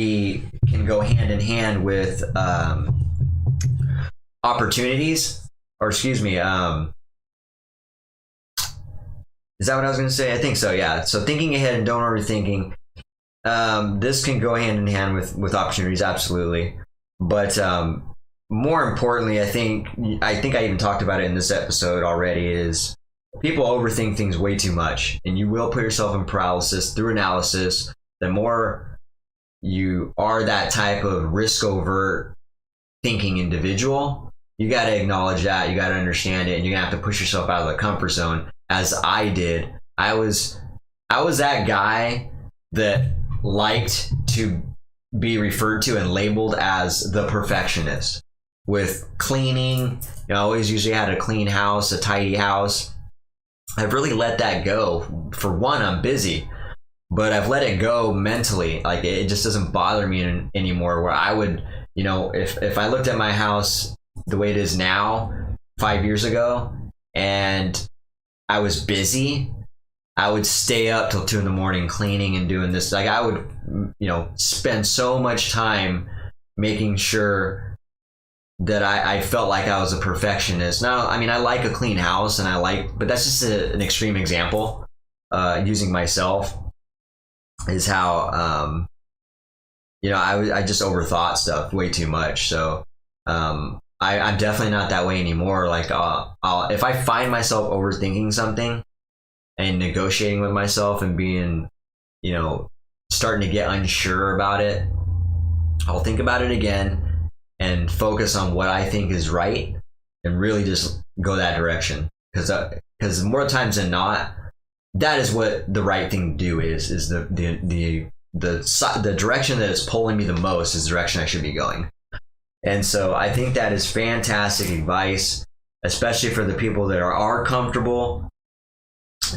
S1: go hand in hand with opportunities, or excuse me, is that what I was going to say? I think so, yeah. So thinking ahead and don't overthinking. This can go hand in hand with opportunities, absolutely. But more importantly, I think I even talked about it in this episode already, is people overthink things way too much, and you will put yourself in paralysis through analysis. The more you are that type of risk overt thinking individual, you got to acknowledge that, you got to understand it, and you're gonna have to push yourself out of the comfort zone, as I did. I was that guy that liked to be referred to and labeled as the perfectionist with cleaning. I always usually had a clean house, a tidy house. I've really let that go. For one, I'm busy, but I've let it go mentally. Like, it just doesn't bother me anymore, where I would, if I looked at my house the way it is now 5 years ago and I was busy, I would stay up till 2 a.m. cleaning and doing this. Like, I would, spend so much time making sure that I felt like I was a perfectionist. Now, I mean, I like a clean house, but that's just an extreme example. Using myself is how, I just overthought stuff way too much. So, I'm definitely not that way anymore. Like, if I find myself overthinking something and negotiating with myself and being, starting to get unsure about it, I'll think about it again and focus on what I think is right and really just go that direction. Because more times than not, that is what the right thing to do is the direction that is pulling me the most is the direction I should be going. And so I think that is fantastic advice, especially for the people that are comfortable,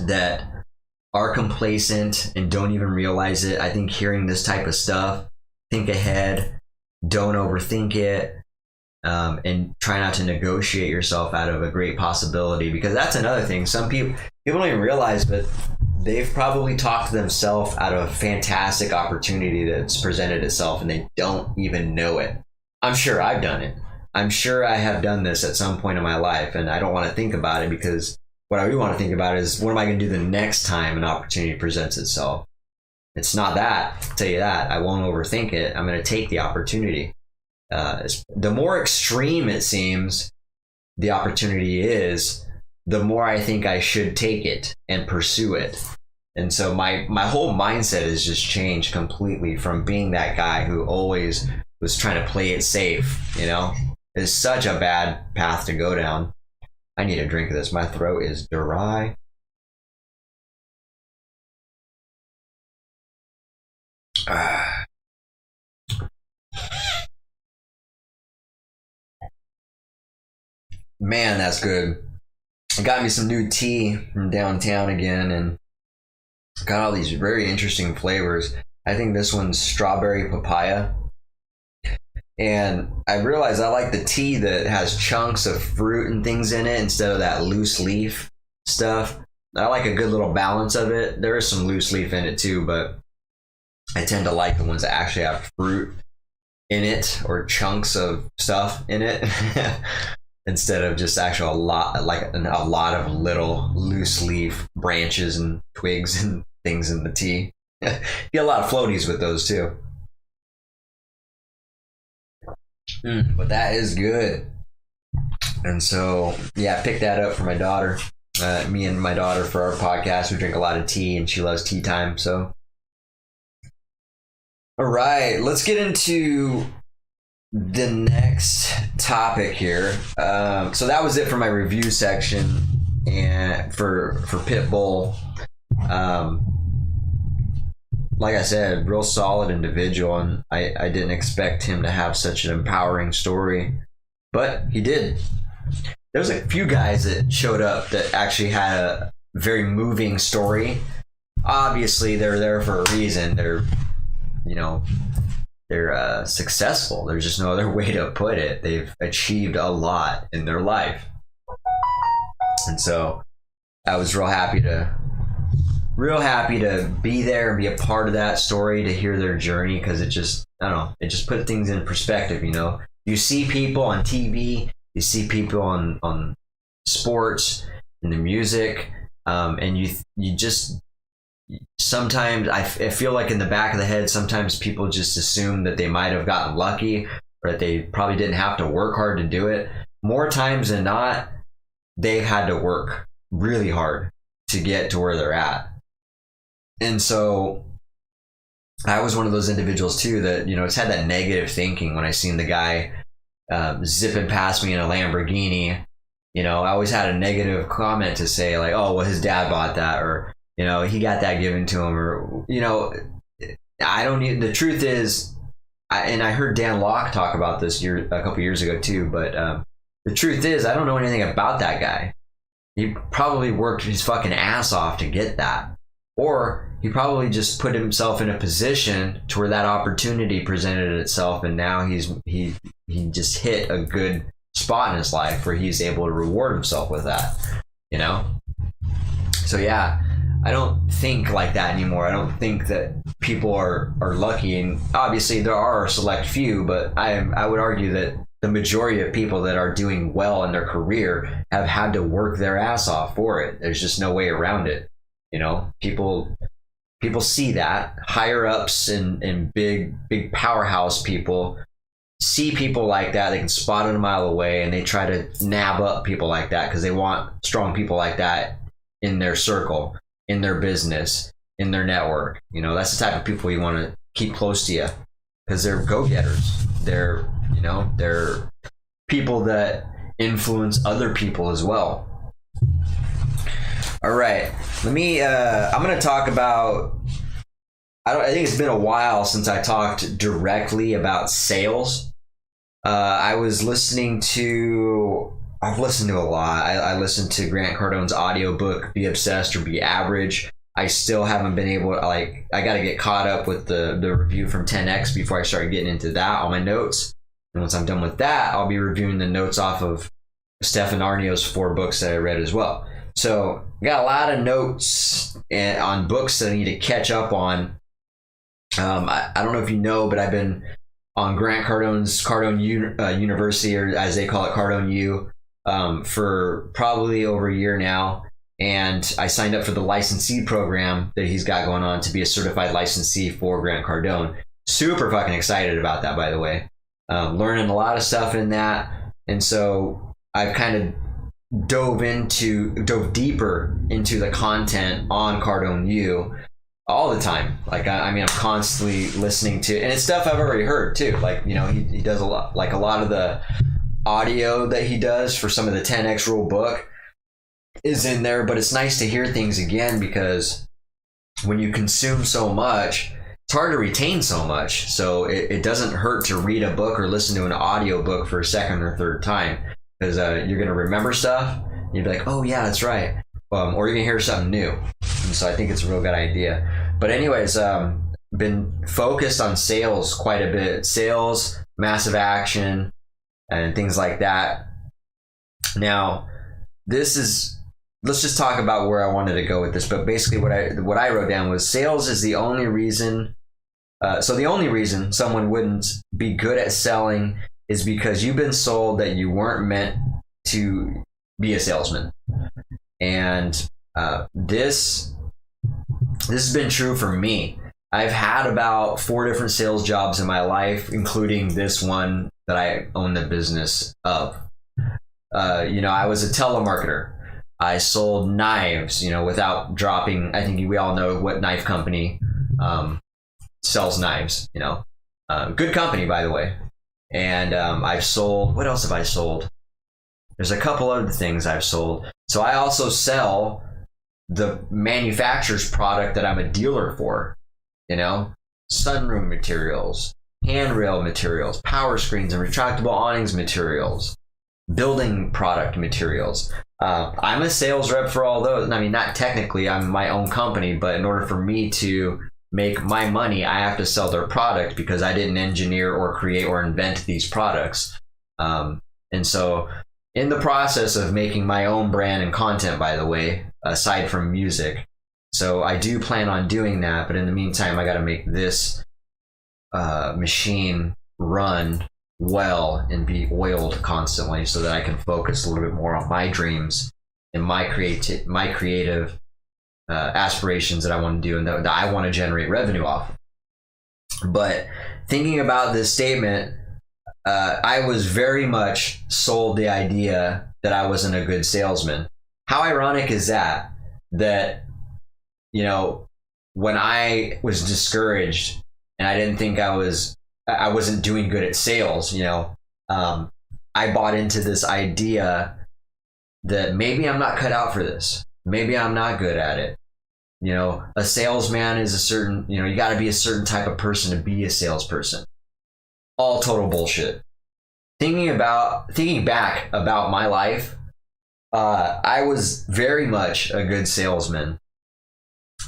S1: that are complacent and don't even realize it. I think hearing this type of stuff think ahead, don't overthink it, and try not to negotiate yourself out of a great possibility, because that's another thing. Some people don't even realize, but they've probably talked themselves out of a fantastic opportunity that's presented itself and they don't even know it. I'm sure I've done it. I'm sure I have done this at some point in my life, and I don't want to think about it, because what I do want to think about is, what am I going to do the next time an opportunity presents itself? It's not that, I'll tell you that. I won't overthink it. I'm going to take the opportunity. The more extreme it seems the opportunity is, the more I think I should take it and pursue it. And so my whole mindset has just changed completely from being that guy who always was trying to play it safe, you know? It's such a bad path to go down. I need a drink of this. My throat is dry. Man, that's good. I got me some new tea from downtown again, and got all these very interesting flavors. I think this one's strawberry papaya. And I realized I like the tea that has chunks of fruit and things in it instead of that loose leaf stuff. I like a good little balance of it. There is some loose leaf in it too, but I tend to like the ones that actually have fruit in it or chunks of stuff in it instead of just actual a lot of little loose leaf branches and twigs and things in the tea. Get a lot of floaties with those too. But that is good. And so, yeah, I picked that up for my daughter. Me and my daughter, for our podcast, we drink a lot of tea, and she loves tea time. So, all right, let's get into the next topic here. So that was it for my review section, and for Pitbull. Like I said, real solid individual, and I didn't expect him to have such an empowering story, but he did. There was a few guys that showed up that actually had a very moving story. Obviously, they're there for a reason. They're successful. There's just no other way to put it. They've achieved a lot in their life, and so I was real happy to be there and be a part of that story, to hear their journey, because it just put things in perspective. You know, you see people on TV, you see people on sports, in the music, and you just, sometimes I feel like in the back of the head, sometimes people just assume that they might have gotten lucky, or that they probably didn't have to work hard to do it. More times than not, they've had to work really hard to get to where they're at. And so I was one of those individuals too that, it's had that negative thinking when I seen the guy zipping past me in a Lamborghini. I always had a negative comment to say, like, oh, well, his dad bought that, or, he got that given to him, or, I don't need, the truth is, and I heard Dan Locke talk about this a couple years ago too, but the truth is, I don't know anything about that guy. He probably worked his fucking ass off to get that. Or he probably just put himself in a position to where that opportunity presented itself, and now he just hit a good spot in his life where he's able to reward himself with that, So yeah, I don't think like that anymore. I don't think that people are lucky, and obviously there are a select few, but I would argue that the majority of people that are doing well in their career have had to work their ass off for it. There's just no way around it. People see that. Higher ups and big powerhouse people see people like that. They can spot it a mile away, and they try to nab up people like that because they want strong people like that in their circle, in their business, in their network. That's the type of people you want to keep close to you, because they're go-getters. They're people that influence other people as well. All right, I'm going to talk about, I think it's been a while since I talked directly about sales. I've listened to a lot. I listened to Grant Cardone's audiobook, Be Obsessed or Be Average. I still haven't been able to, like, I got to get caught up with the review from 10X before I start getting into that on my notes. And once I'm done with that, I'll be reviewing the notes off of Stefan Aarnio's 4 books that I read as well. So I got a lot of notes on books that I need to catch up on. I don't know if you know, but I've been on Grant Cardone's Cardone University, or as they call it, Cardone U, for probably over a year now. And I signed up for the licensee program that he's got going on to be a certified licensee for Grant Cardone. Super fucking excited about that, by the way. Learning a lot of stuff in that. And so I've kind of dove deeper into the content on Cardone U all the time. Like, I mean, I'm constantly listening to, and it's stuff I've already heard too. Like, you know, he does a lot of the audio that he does for some of the 10X rule book is in there, but it's nice to hear things again, because when you consume so much, it's hard to retain so much. So it doesn't hurt to read a book or listen to an audio book for a second or third time, because you're going to remember stuff. You'd be like, oh yeah, that's right. Or you're going to hear something new. And so I think it's a real good idea. But anyways, been focused on sales quite a bit. Sales, massive action, and things like that. Now, let's just talk about where I wanted to go with this. But basically what I wrote down was sales is the only reason. So the only reason someone wouldn't be good at selling is because you've been sold that you weren't meant to be a salesman. And this has been true for me. I've had about 4 different sales jobs in my life, including this one that I own the business of. I was a telemarketer. I sold knives, without dropping. I think we all know what knife company sells knives, good company, by the way. And I've sold, what else have I sold? There's a couple other things I've sold. So I also sell the manufacturer's product that I'm a dealer for, sunroom materials, handrail materials, power screens and retractable awnings materials, building product materials. I'm a sales rep for all those. I mean, not technically, I'm my own company, but in order for me to make my money, I have to sell their product, because I didn't engineer or create or invent these products. And so in the process of making my own brand and content, by the way, aside from music. So I do plan on doing that, but in the meantime, I got to make this machine run well and be oiled constantly, so that I can focus a little bit more on my dreams and my creative aspirations that I want to do and that I want to generate revenue off. But thinking about this statement, I was very much sold the idea that I wasn't a good salesman. How ironic is that when I was discouraged and I didn't think I wasn't doing good at sales, I bought into this idea that maybe I'm not cut out for this. Maybe I'm not good at it. A salesman is a certain, you got to be a certain type of person to be a salesperson. All total bullshit. Thinking back about my life, I was very much a good salesman.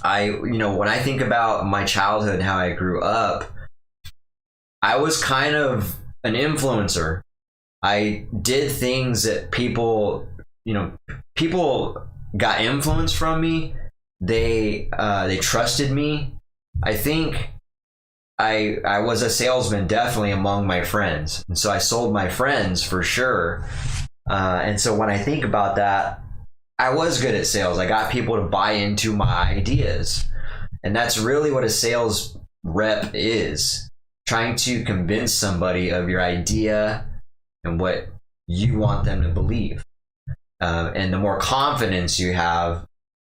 S1: When I think about my childhood and how I grew up, I was kind of an influencer. I did things that people got influence from me. They trusted me. I think I was a salesman definitely among my friends. And so I sold my friends for sure. And so when I think about that, I was good at sales. I got people to buy into my ideas. And that's really what a sales rep is. Trying to convince somebody of your idea and what you want them to believe. And the more confidence you have,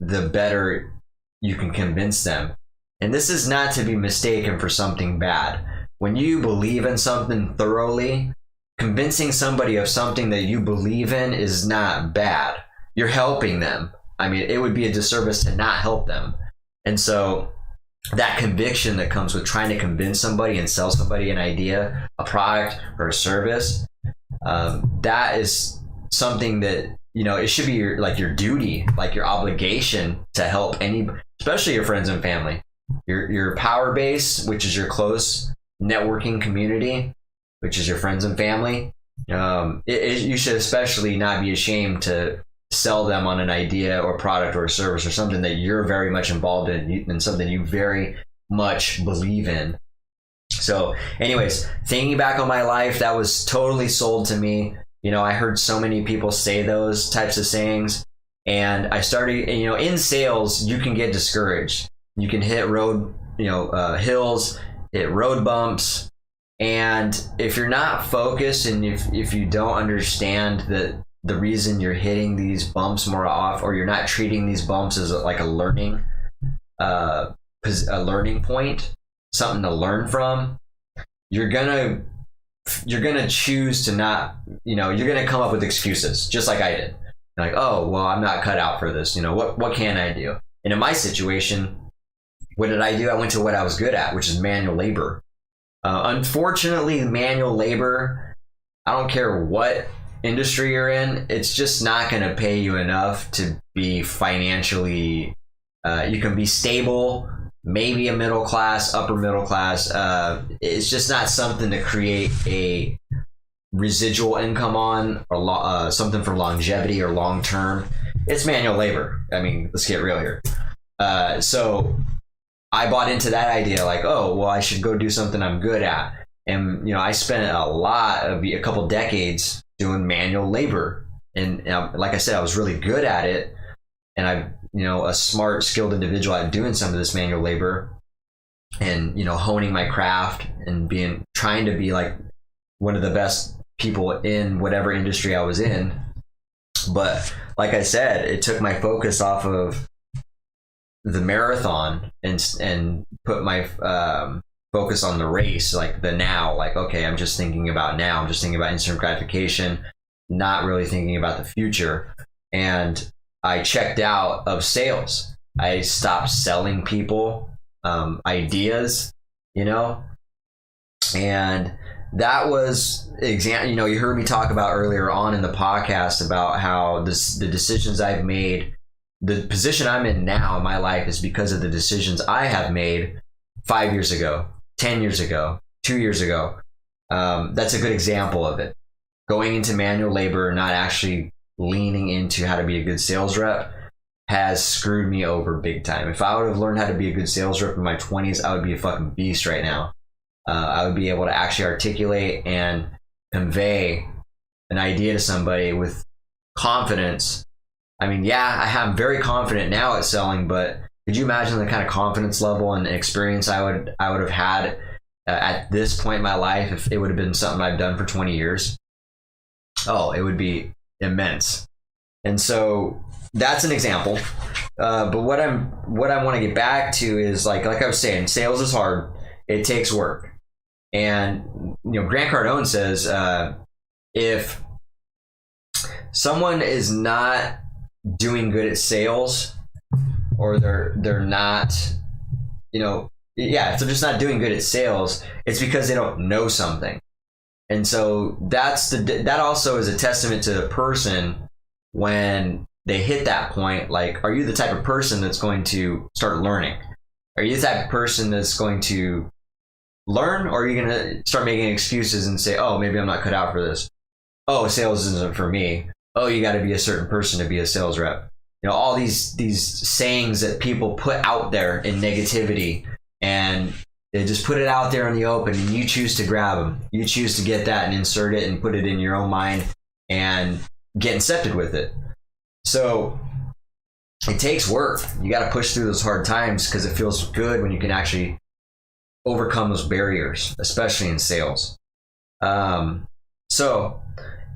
S1: the better you can convince them. And this is not to be mistaken for something bad. When you believe in something thoroughly, convincing somebody of something that you believe in is not bad. You're helping them. I mean, it would be a disservice to not help them. And so that conviction that comes with trying to convince somebody and sell somebody an idea, a product, or a service, that is something that, it should be your duty, like your obligation to help especially your friends and family, your power base, which is your close networking community, which is your friends and family. You should especially not be ashamed to sell them on an idea or product or a service or something that you're very much involved in and something you very much believe in. So anyways, thinking back on my life, that was totally sold to me. I heard so many people say those types of sayings, and I started, in sales, you can get discouraged. You can hit road, hills, hit road bumps. And if you're not focused, and if you don't understand that the reason you're hitting these bumps more off, or you're not treating these bumps as like a learning point, something to learn from, you're gonna choose to not, you're gonna come up with excuses, just like I did. Like, oh, well, I'm not cut out for this. What can I do? And in my situation, what did I do? I went to what I was good at, which is manual labor. Unfortunately, manual labor, I don't care what industry you're in, it's just not going to pay you enough to be financially, you can be stable, maybe a middle class, upper middle class. It's just not something to create a residual income on, or something for longevity or long term. It's manual labor. I mean, let's get real here. So I bought into that idea, like, oh, well, I should go do something I'm good at. And, I spent a couple decades doing manual labor. And like I said, I was really good at it. And I'm, a smart, skilled individual at doing some of this manual labor and, honing my craft and trying to be like one of the best people in whatever industry I was in. But like I said, it took my focus off of the marathon and put my focus on the race, like the now. Like, okay, I'm just thinking about now. I'm just thinking about instant gratification, not really thinking about the future. And I checked out of sales. I stopped selling people ideas, and that was example. You heard me talk about earlier on in the podcast about how the decisions I've made, the position I'm in now in my life is because of the decisions I have made 5 years ago, 10 years ago, 2 years ago. That's a good example of it. Going into manual labor, not actually leaning into how to be a good sales rep, has screwed me over big time. If I would have learned how to be a good sales rep in my 20s, I would be a fucking beast right now. I would be able to actually articulate and convey an idea to somebody with confidence. I mean, I'm very confident now at selling, but could you imagine the kind of confidence level and experience I would have had at this point in my life if it would have been something I've done for 20 years? Oh, it would be immense. And so that's an example. But what I want to get back to is like I was saying, sales is hard. It takes work. And Grant Cardone says, if someone is not doing good at sales, or they're not, if they're just not doing good at sales, it's because they don't know something. And so that also is a testament to the person when they hit that point. Like, are you the type of person that's going to start learning? Are you the type of person that's going to learn, or are you going to start making excuses and say, oh, maybe I'm not cut out for this? Oh, sales isn't for me. Oh, you got to be a certain person to be a sales rep. All these sayings that people put out there in negativity, and they just put it out there in the open, and you choose to grab them. You choose to get that and insert it and put it in your own mind and get incepted with it. So it takes work. You got to push through those hard times because it feels good when you can actually overcome those barriers, especially in sales. So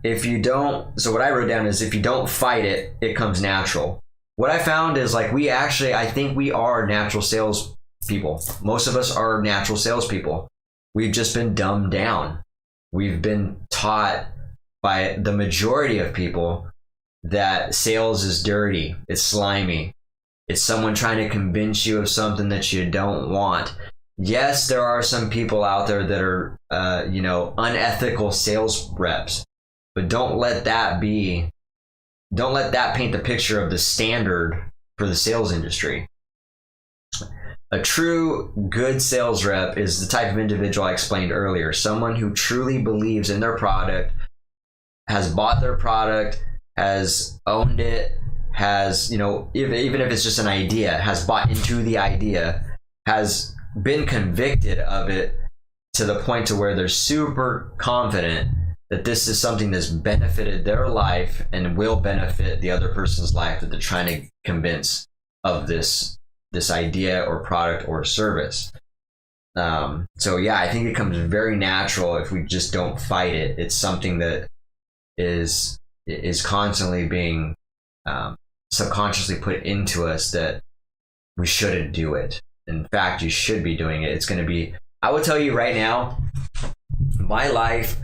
S1: what I wrote down is, if you don't fight it, it comes natural. What I found is I think we are natural sales people. Most of us are natural salespeople. We've just been dumbed down. We've been taught by the majority of people that sales is dirty. It's slimy. It's someone trying to convince you of something that you don't want. Yes, there are some people out there that are, unethical sales reps, but don't let that paint the picture of the standard for the sales industry. A true good sales rep is the type of individual I explained earlier. Someone who truly believes in their product, has bought their product, has owned it, has, even if it's just an idea, has bought into the idea, has been convicted of it to the point to where they're super confident that this is something that's benefited their life and will benefit the other person's life that they're trying to convince of this idea or product or service. So yeah, I think it comes very natural if we just don't fight it. It's something that is constantly being subconsciously put into us that we shouldn't do it. In fact, you should be doing it. It's going to be, I will tell you right now, my life,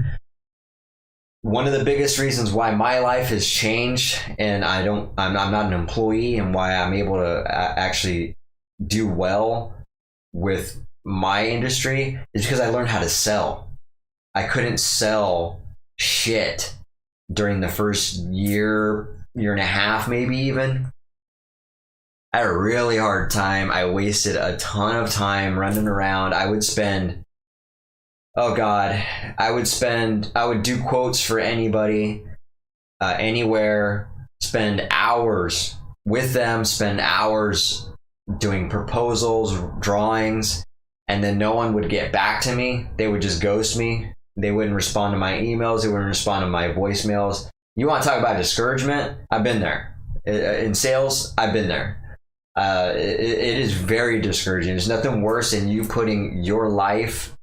S1: one of the biggest reasons why my life has changed and I'm not an employee, and why I'm able to actually do well with my industry, is because I learned how to sell. I couldn't sell shit during the first year and a half, maybe even. I had a really hard time. I wasted a ton of time running around. I would do quotes for anybody, anywhere, spend hours with them, spend hours doing proposals, drawings, and then no one would get back to me. They would just ghost me. They wouldn't respond to my emails. They wouldn't respond to my voicemails. You want to talk about discouragement? I've been there. In sales, I've been there. It is very discouraging. There's nothing worse than you putting your life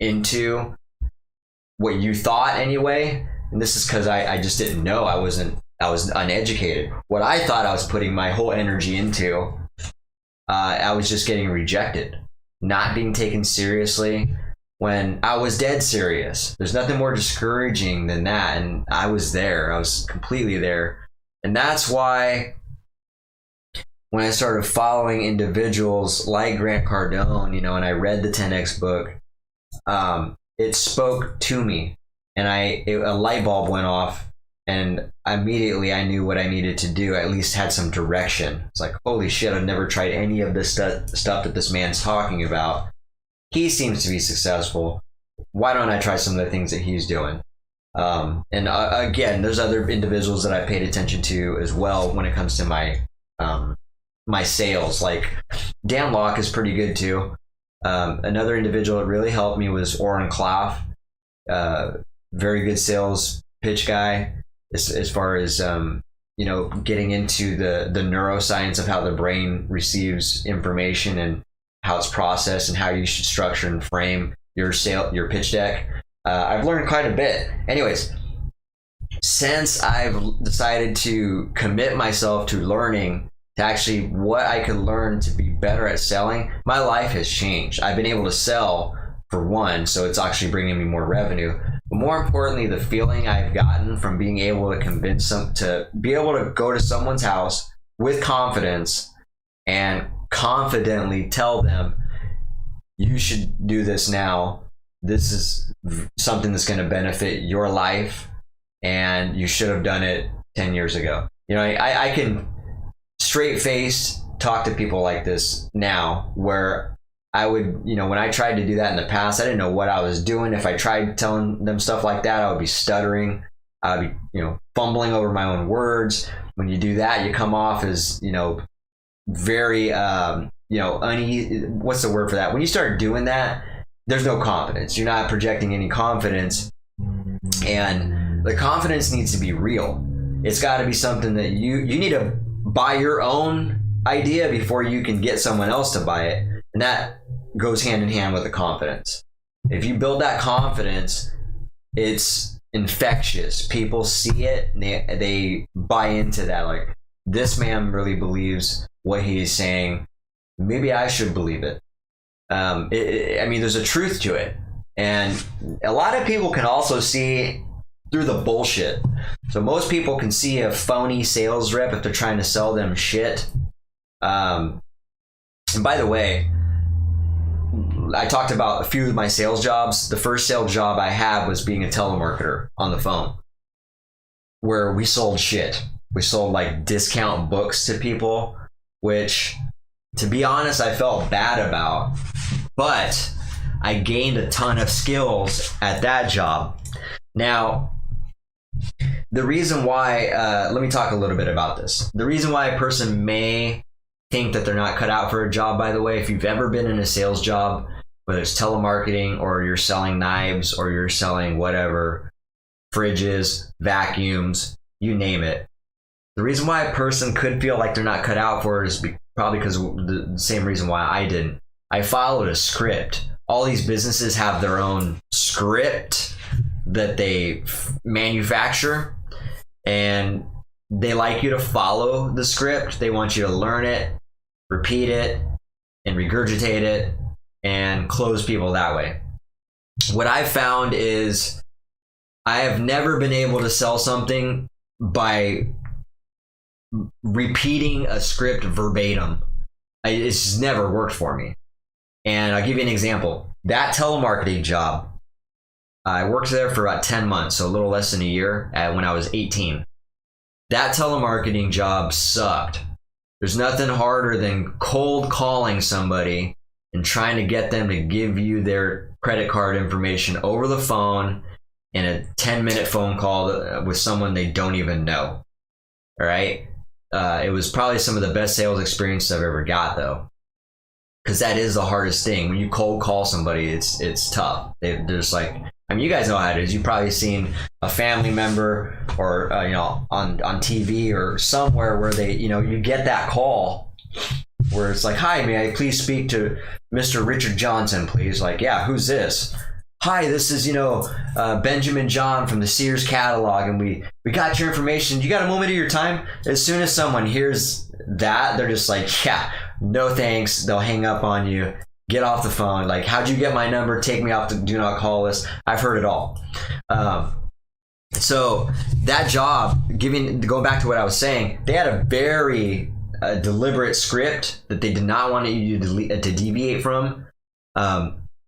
S1: into what you thought anyway. And this is because I just didn't know. I was uneducated. What I thought I was putting my whole energy into, I was just getting rejected, not being taken seriously when I was dead serious. There's nothing more discouraging than that. And I was there. I was completely there. And that's why when I started following individuals like Grant Cardone, and I read the 10X book, it spoke to me, and a light bulb went off, and immediately I knew what I needed to do. I at least had some direction. It's like, holy shit, I've never tried any of this stuff that this man's talking about. He seems to be successful. Why don't I try some of the things that he's doing? Again, there's other individuals that I paid attention to as well when it comes to my sales. Like Dan Locke is pretty good too. Another individual that really helped me was Oren Klaff. Very good sales pitch guy as far as getting into the neuroscience of how the brain receives information and how it's processed and how you should structure and frame your pitch deck. I've learned quite a bit. Anyways, since I've decided to commit myself to learning to actually what I could learn to be better at selling, my life has changed. I've been able to sell, for one, so it's actually bringing me more revenue. But more importantly, the feeling I've gotten from being able to convince them to be able to go to someone's house with confidence and confidently tell them, you should do this now. This is something that's going to benefit your life, and you should have done it 10 years ago. I can straight-faced talk to people like this now, where I would, when I tried to do that in the past, I didn't know what I was doing. If I tried telling them stuff like that, I would be stuttering. I would be, fumbling over my own words. When you do that, you come off as, very, uneasy. What's the word for that? When you start doing that, there's no confidence. You're not projecting any confidence. And the confidence needs to be real. It's got to be something that you need to buy your own idea before you can get someone else to buy it. And that goes hand in hand with the confidence. If you build that confidence, it's infectious. People see it and they buy into that. Like, this man really believes what he is saying. Maybe I should believe it. There's a truth to it. And a lot of people can also see through the bullshit. So most people can see a phony sales rep if they're trying to sell them shit. And by the way, I talked about a few of my sales jobs. The first sales job I had was being a telemarketer on the phone, where we sold shit. We sold like discount books to people, which to be honest, I felt bad about, but I gained a ton of skills at that job. Now, the reason why, let me talk a little bit about this. The reason why a person may think that they're not cut out for a job, by the way, if you've ever been in a sales job, whether it's telemarketing or you're selling knives or you're selling whatever, fridges, vacuums, you name it. The reason why a person could feel like they're not cut out for it is probably because of the same reason why I didn't. I followed a script. All these businesses have their own script that they manufacture, and they like you to follow the script. They want you to learn it, repeat it, and regurgitate it, and close people that way. What I've found is I have never been able to sell something by repeating a script verbatim. It's just never worked for me. And I'll give you an example. That telemarketing job, I worked there for about 10 months, so a little less than a year, when I was 18. That telemarketing job sucked. There's nothing harder than cold calling somebody and trying to get them to give you their credit card information over the phone in a 10-minute phone call with someone they don't even know. All right? It was probably some of the best sales experience I've ever got, though, because that is the hardest thing. When you cold call somebody, it's tough. They're just like, I mean, you guys know how it is. You've probably seen a family member or on TV or somewhere where they, you get that call where it's like, "Hi, may I please speak to Mr. Richard Johnson, please?" Like, "Yeah, who's this?" "Hi, this is Benjamin John from the Sears catalog, and we got your information. You got a moment of your time?" As soon as someone hears that, they're just like, "Yeah, no thanks." They'll hang up on you. Get off the phone. Like, "How'd you get my number? Take me off the do not call list." I've heard it all. So that job, going back to what I was saying, they had a very deliberate script that they did not want you to deviate from.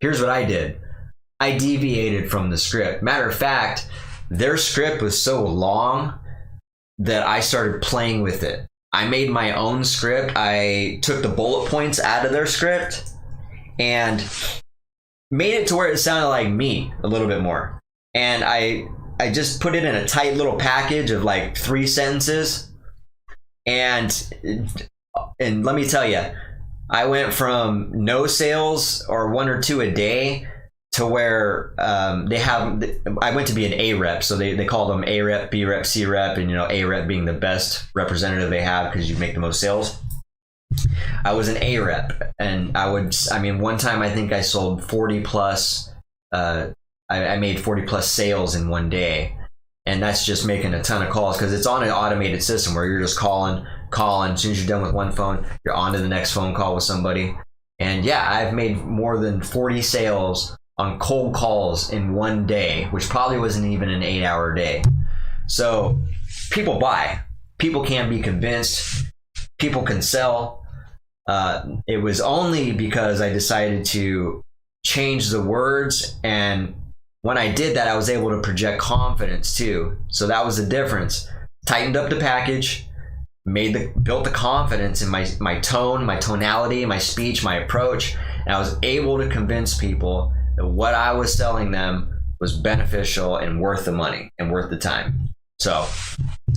S1: Here's what I did. I deviated from the script. Matter of fact, their script was so long that I started playing with it. I made my own script. I took the bullet points out of their script and made it to where it sounded like me a little bit more. And I just put it in a tight little package of like 3 sentences. And let me tell you, I went from no sales or 1 or 2 a day to where I went to be an A rep. So they call them A rep, B rep, C rep, and A rep being the best representative they have because you make the most sales. I was an A rep, and one time I think I sold 40 plus, I made 40 plus sales in one day. And that's just making a ton of calls because it's on an automated system where you're just calling. As soon as you're done with one phone, you're on to the next phone call with somebody. And yeah, I've made more than 40 sales on cold calls in one day, which probably wasn't even an 8-hour day. So people buy. People can be convinced. People can sell. It was only because I decided to change the words, and when I did that, I was able to project confidence too. So that was the difference. Tightened up the package, built the confidence in my tone, my tonality, my speech, my approach, and I was able to convince people that what I was selling them was beneficial and worth the money and worth the time. So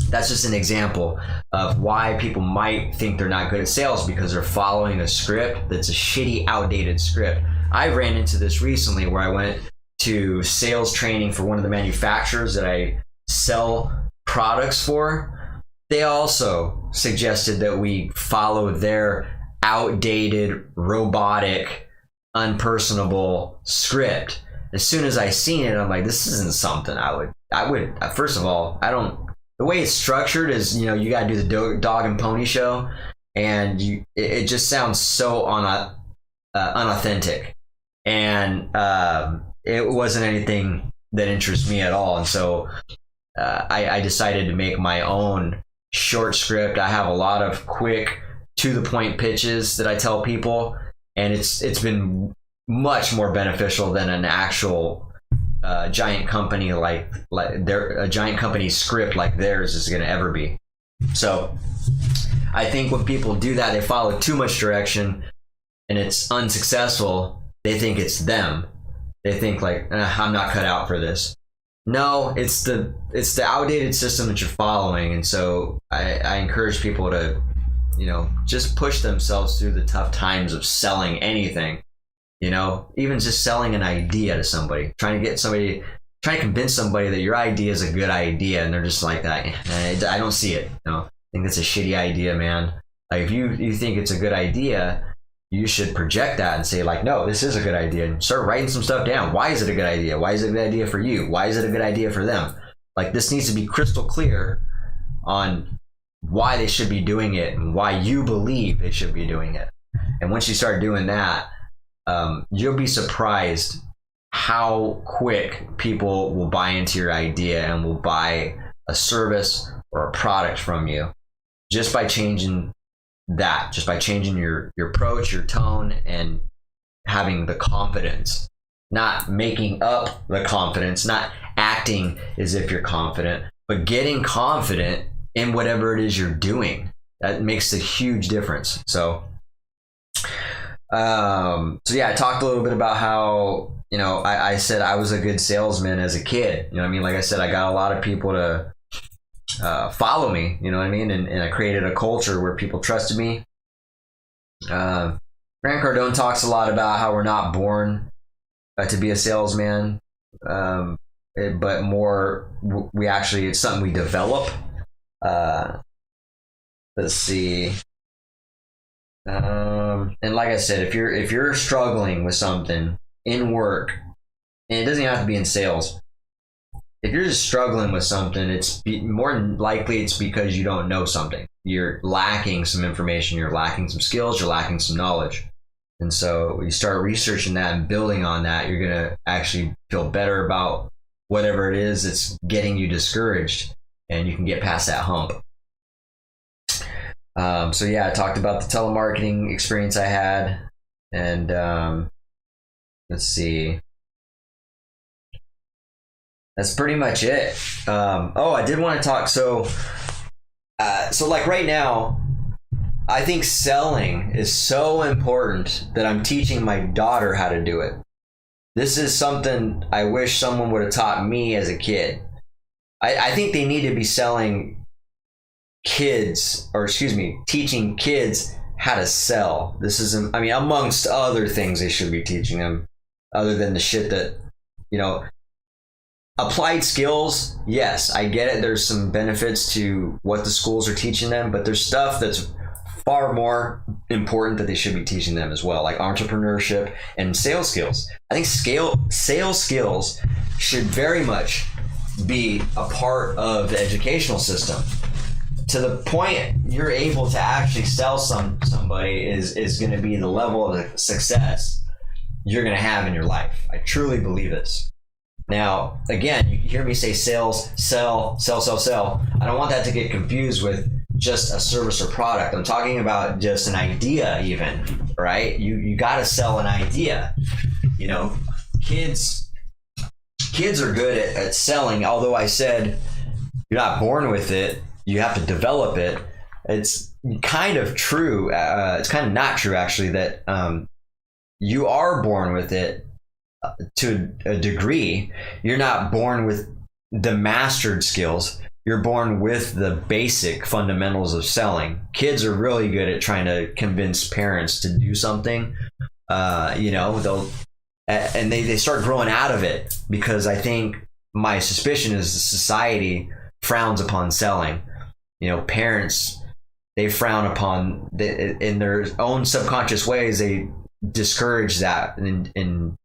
S1: that's just an example of why people might think they're not good at sales, because they're following a script that's a shitty, outdated script. I ran into this recently where I went to sales training for one of the manufacturers that I sell products for. They also suggested that we follow their outdated, robotic, unpersonable script. As soon as I seen it, I'm like, this isn't something I would, first of all, the way it's structured is, you got to do the dog and pony show, and it just sounds so unauthentic. And it wasn't anything that interests me at all. And so I decided to make my own short script. I have a lot of quick, to the point pitches that I tell people, and it's been much more beneficial than an actual giant company like a giant company script like theirs is going to ever be. So I think when people do that, they follow too much direction and it's unsuccessful. They think it's them. They think like, I'm not cut out for this. No, it's the outdated system that you're following. And so I encourage people to, just push themselves through the tough times of selling anything, even just selling an idea to somebody, trying to convince somebody that your idea is a good idea. And they're just like, I don't see it. I think that's a shitty idea, man. Like if you think it's a good idea, you should project that and say like, no, this is a good idea, and start writing some stuff down. Why is it a good idea? Why is it a good idea for you? Why is it a good idea for them? Like this needs to be crystal clear on why they should be doing it and why you believe they should be doing it. And once you start doing that, you'll be surprised how quick people will buy into your idea and will buy a service or a product from you just by changing your approach, your tone, and having the confidence, not making up the confidence, not acting as if you're confident, but getting confident in whatever it is you're doing. That makes a huge difference. So yeah, I talked a little bit about how, I said I was a good salesman as a kid. Like I said, I got a lot of people to follow me, and I created a culture where people trusted me. Grant Cardone talks a lot about how we're not born to be a salesman, but more it's something we develop. Let's see. And like I said, if you're struggling with something in work, and it doesn't have to be in sales, if you're just struggling with something, it's more likely it's because you don't know something. You're lacking some information, you're lacking some skills, you're lacking some knowledge. And so you start researching that and building on that, you're going to actually feel better about whatever it is that's getting you discouraged, and you can get past that hump. So yeah, I talked about the telemarketing experience I had, and let's see. That's pretty much it. I did want to talk. So like right now, I think selling is so important that I'm teaching my daughter how to do it. This is something I wish someone would have taught me as a kid. I think they need to be teaching kids how to sell. This is, amongst other things they should be teaching them, other than the shit that, applied skills. Yes, I get it. There's some benefits to what the schools are teaching them, but there's stuff that's far more important that they should be teaching them as well, like entrepreneurship and sales skills. I think sales skills should very much be a part of the educational system. To the point you're able to actually sell somebody is going to be the level of success you're going to have in your life. I truly believe this. Now, again, you hear me say sales, sell. I don't want that to get confused with just a service or product. I'm talking about just an idea even, right? You got to sell an idea. Kids are good at selling, although I said you're not born with it. You have to develop it. It's kind of true. It's kind of not true, actually, that you are born with it to a degree. You're not born with the mastered skills. You're born with the basic fundamentals of selling. Kids are really good at trying to convince parents to do something. They start growing out of it, because I think my suspicion is the society frowns upon selling. Parents, they frown upon in their own subconscious ways. They discourage that, and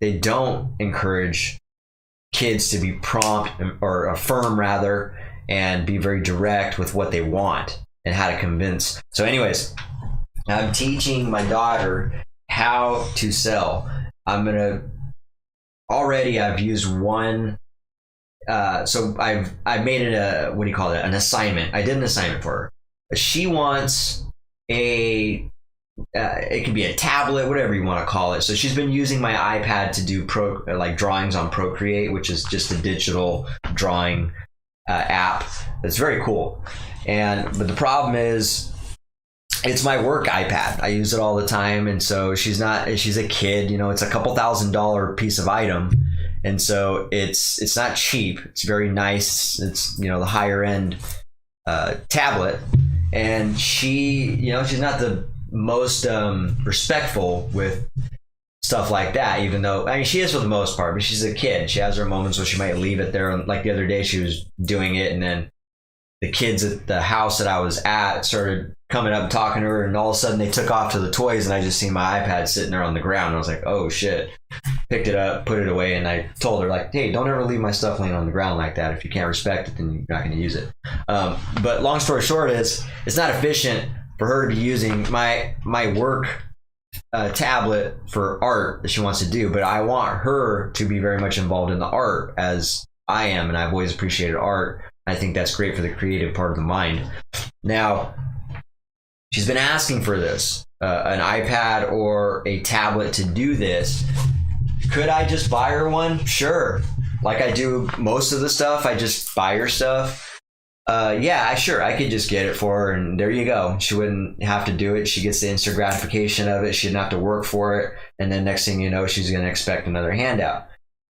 S1: they don't encourage kids to be prompt or firm rather, and be very direct with what they want and how to convince. So anyways, I'm teaching my daughter how to sell. I've used one. So I've made it an assignment. I did an assignment for her. She wants it could be a tablet, whatever you want to call it. So she's been using my iPad to do drawings on Procreate, which is just a digital drawing app. It's very cool. But the problem is, it's my work iPad. I use it all the time. And so she's a kid, it's a couple $1,000 piece of item. And so it's not cheap. It's very nice. It's, the higher end tablet. And she's not the most respectful with stuff like that, even though, she is for the most part, but she's a kid. She has her moments where she might leave it there. Like the other day, she was doing it, and then the kids at the house that I was at started coming up and talking to her, and all of a sudden they took off to the toys, and I just see my iPad sitting there on the ground. And I was like, oh shit. Picked it up, put it away, and I told her, like, hey, don't ever leave my stuff laying on the ground like that. If you can't respect it, then you're not going to use it. But long story short is, it's not efficient for her to be using my work tablet for art that she wants to do, but I want her to be very much involved in the art as I am, and I've always appreciated art. I think that's great for the creative part of the mind. Now, she's been asking for this, an iPad or a tablet to do this. Could I just buy her one? Sure. Like I do most of the stuff, I just buy her stuff. Sure, I could just get it for her, and there you go. She wouldn't have to do it. She gets the instant gratification of it. She didn't have to work for it. And then next thing you know, she's going to expect another handout.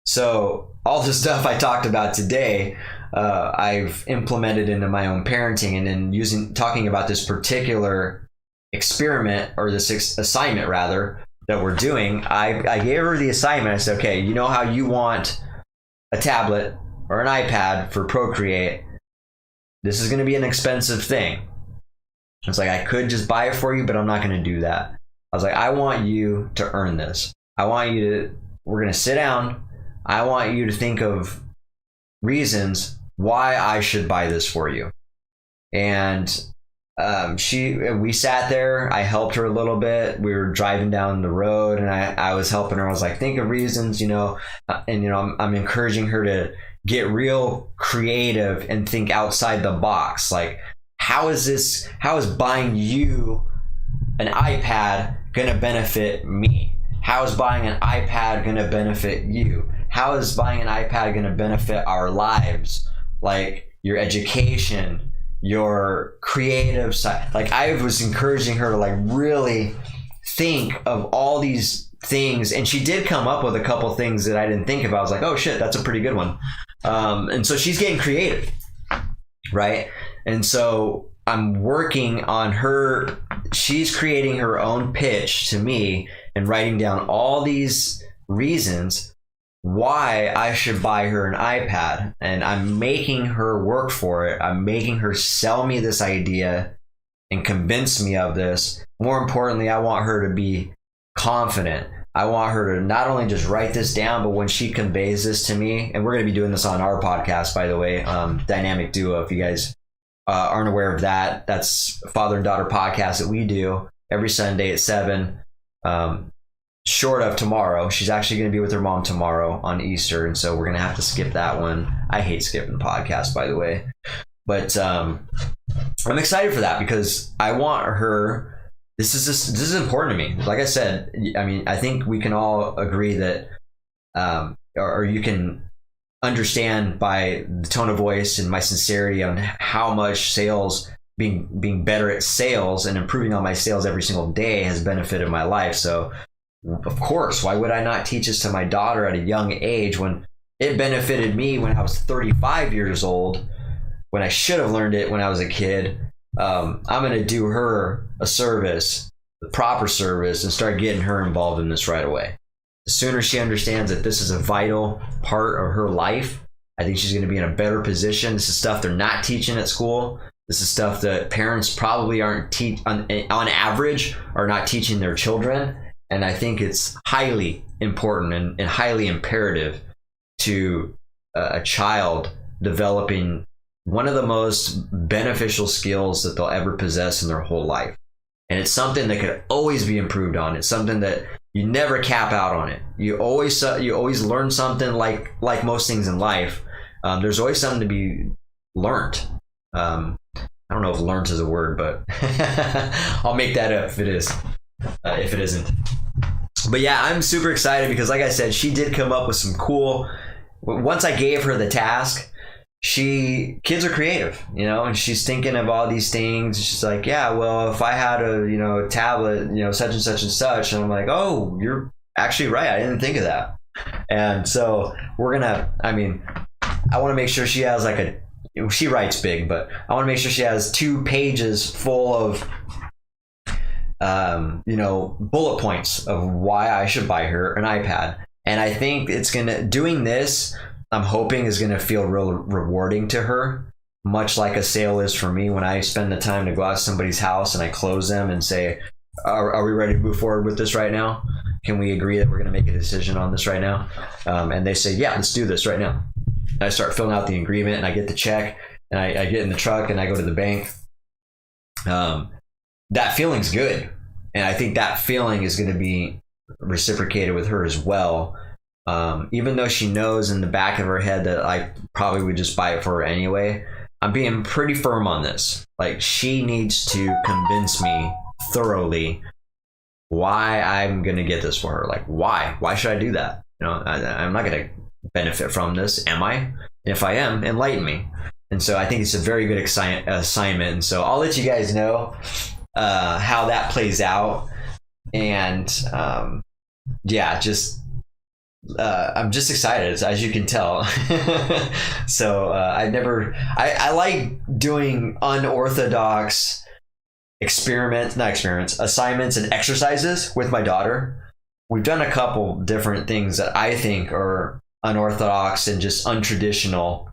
S1: So all the stuff I talked about today, I've implemented into my own parenting, and then talking about this particular experiment, or this assignment rather, that we're doing. I gave her the assignment. I said, okay, you know how you want a tablet or an iPad for Procreate. This is going to be an expensive thing. It's like, I could just buy it for you, but I'm not going to do that. I was like, I want you to earn this. We're going to sit down. I want you to think of reasons why I should buy this for you. And we sat there. I helped her a little bit. We were driving down the road, and I was helping her. I was like, think of reasons, I'm encouraging her to get real creative and think outside the box. Like, how is buying you an iPad gonna benefit me? How is buying an iPad gonna benefit you? How is buying an iPad gonna benefit our lives? Like your education, your creative side. Like, I was encouraging her to like really think of all these things, and she did come up with a couple things that I didn't think about. I was like, oh shit, that's a pretty good one. And so she's getting creative, right? And so I'm working on her. She's creating her own pitch to me and writing down all these reasons why I should buy her an iPad. And I'm making her work for it. I'm making her sell me this idea and convince me of this. More importantly, I want her to be confident. I want her to not only just write this down, but when she conveys this to me, and we're going to be doing this on our podcast, by the way, Dynamic Duo. If you guys aren't aware of that, that's father and daughter podcast that we do every Sunday at 7. Short of tomorrow. She's actually going to be with her mom tomorrow on Easter, and so we're going to have to skip that one. I hate skipping podcasts, by the way. But I'm excited for that because I want her. This is important to me. Like I said, I think we can all agree that, or you can understand by the tone of voice and my sincerity on how much sales, being better at sales and improving on my sales every single day has benefited my life. So, of course, why would I not teach this to my daughter at a young age when it benefited me when I was 35 years old, when I should have learned it when I was a kid? I'm going to do her a service, the proper service, and start getting her involved in this right away. The sooner she understands that this is a vital part of her life, I think she's going to be in a better position. This is stuff they're not teaching at school. This is stuff that parents probably aren't on average are not teaching their children. And I think it's highly important and highly imperative to a child developing one of the most beneficial skills that they'll ever possess in their whole life. And it's something that could always be improved on. It's something that you never cap out on it. You always learn something, like most things in life. There's always something to be learned. I don't know if learned is a word, but I'll make that up if it is. If it isn't. But yeah, I'm super excited because, like I said, she did come up with some cool. Once I gave her the task, kids are creative, you know, and she's thinking of all these things. She's like, yeah, well, if I had a tablet, such and such and such. And I'm like, oh, you're actually right. I didn't think of that. And so I want to make sure she has she writes big, but I want to make sure she has 2 pages full of, bullet points of why I should buy her an iPad. And I think doing this, I'm hoping is going to feel real rewarding to her, much like a sale is for me when I spend the time to go out to somebody's house and I close them and say, are we ready to move forward with this right now? Can we agree that we're going to make a decision on this right now? And they say, yeah, let's do this right now. And I start filling out the agreement and I get the check and I get in the truck and I go to the bank. That feeling's good. And I think that feeling is going to be reciprocated with her as well. Even though she knows in the back of her head that I probably would just buy it for her anyway, I'm being pretty firm on this. Like, she needs to convince me thoroughly why I'm going to get this for her. Like, why? Why should I do that? I'm not going to benefit from this, am I? If I am, enlighten me. And so I think it's a very good assignment. And so I'll let you guys know how that plays out. And I'm just excited, as you can tell. So I like doing unorthodox assignments and exercises with my daughter. We've done a couple different things that I think are unorthodox and just untraditional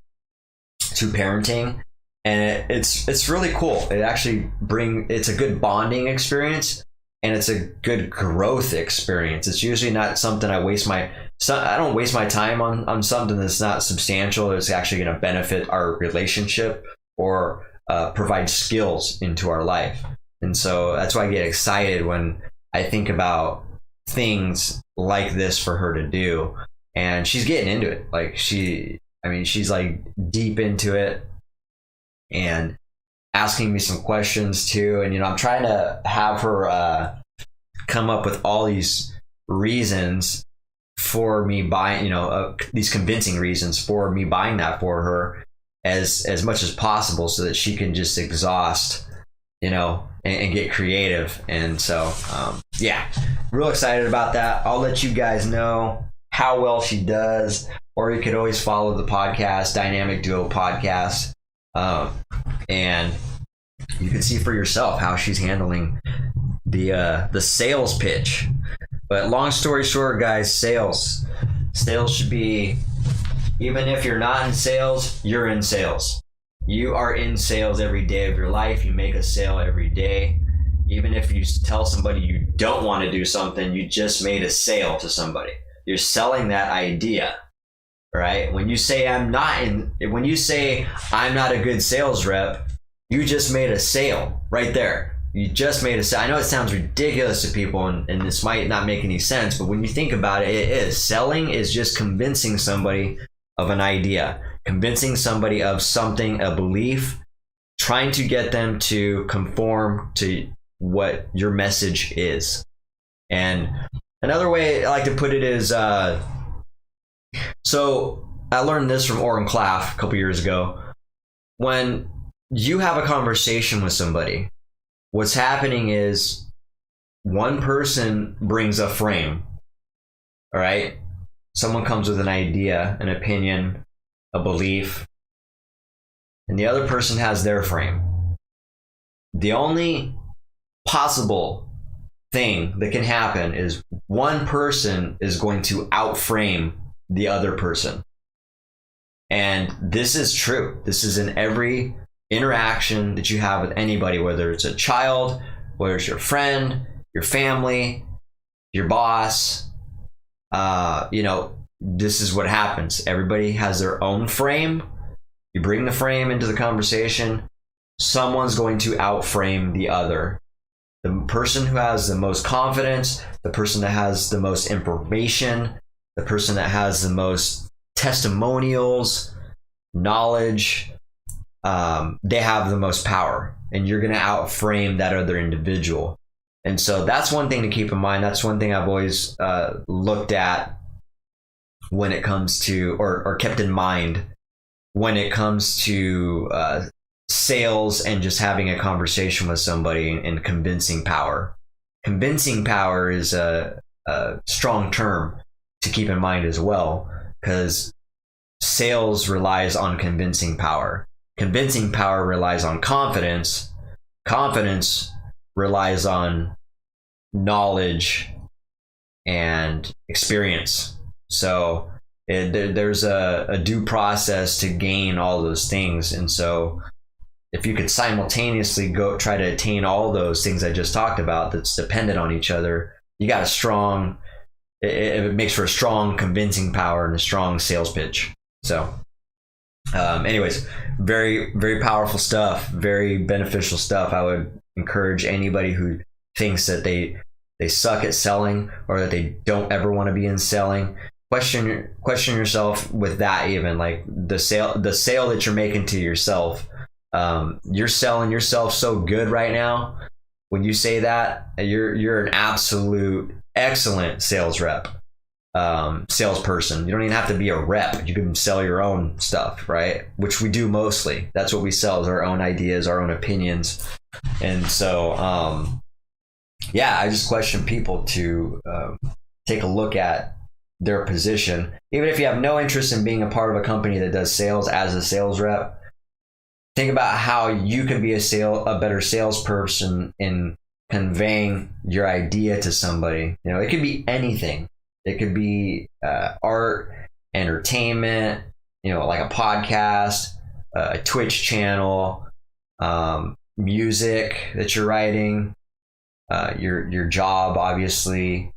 S1: to parenting. And it's really cool. It's a good bonding experience and it's a good growth experience. It's usually not something I don't waste my time on something that's not substantial. That's actually going to benefit our relationship or provide skills into our life. And so that's why I get excited when I think about things like this for her to do. And she's getting into it. Like she's like deep into it and asking me some questions too. And, I'm trying to have her come up with all these reasons for me buying, these convincing reasons for me buying that for her as much as possible so that she can just exhaust, and get creative. And so, real excited about that. I'll let you guys know how well she does, or you could always follow the podcast, Dynamic Duo Podcast. And you can see for yourself how she's handling the sales pitch. But long story short, guys, sales should be, even if you're not in sales, you're in sales. You are in sales every day of your life. You make a sale every day. Even if you tell somebody you don't want to do something, you just made a sale to somebody. You're selling that idea, right? When you say I'm not a good sales rep, you just made a sale right there. You just made a sale. I know it sounds ridiculous to people and this might not make any sense, but when you think about it, it is. Selling is just convincing somebody of an idea, convincing somebody of something, a belief, trying to get them to conform to what your message is. And another way I like to put it is, so I learned this from Orrin Claff a couple years ago. When you have a conversation with somebody, what's happening is one person brings a frame, all right? Someone comes with an idea, an opinion, a belief, and the other person has their frame. The only possible thing that can happen is one person is going to outframe the other person. And this is true. This is in every interaction that you have with anybody, whether it's a child, whether it's your friend, your family, your boss. This is what happens. Everybody has their own frame. You bring the frame into the conversation, someone's going to outframe the other. The person who has the most confidence, the person that has the most information, the person that has the most testimonials, knowledge, they have the most power, and you're going to outframe that other individual. And so that's one thing to keep in mind. That's one thing I've always looked at when it comes to, or kept in mind when it comes to sales and just having a conversation with somebody and convincing power. Convincing power is a strong term to keep in mind as well, because sales relies on convincing power. Convincing power relies on confidence. Confidence relies on knowledge and experience. So there's a due process to gain all those things. And so if you could simultaneously go try to attain all those things I just talked about that's dependent on each other, you got a strong, it makes for a strong convincing power and a strong sales pitch. So anyways, very, very powerful stuff, very beneficial stuff. I would encourage anybody who thinks that they suck at selling or that they don't ever want to be in selling, question yourself with that. Even like the sale that you're making to yourself, you're selling yourself so good right now. When you say that, you're an absolute excellent sales rep, salesperson. You don't even have to be a rep. You can sell your own stuff, right? Which we do mostly. That's what we sell, is our own ideas, our own opinions. And so I just question people to take a look at their position. Even if you have no interest in being a part of a company that does sales as a sales rep, think about how you can be a better salesperson in conveying your idea to somebody. You know, it could be anything. It could be art, entertainment, you know, like a podcast, a Twitch channel, music that you're writing, your job, obviously,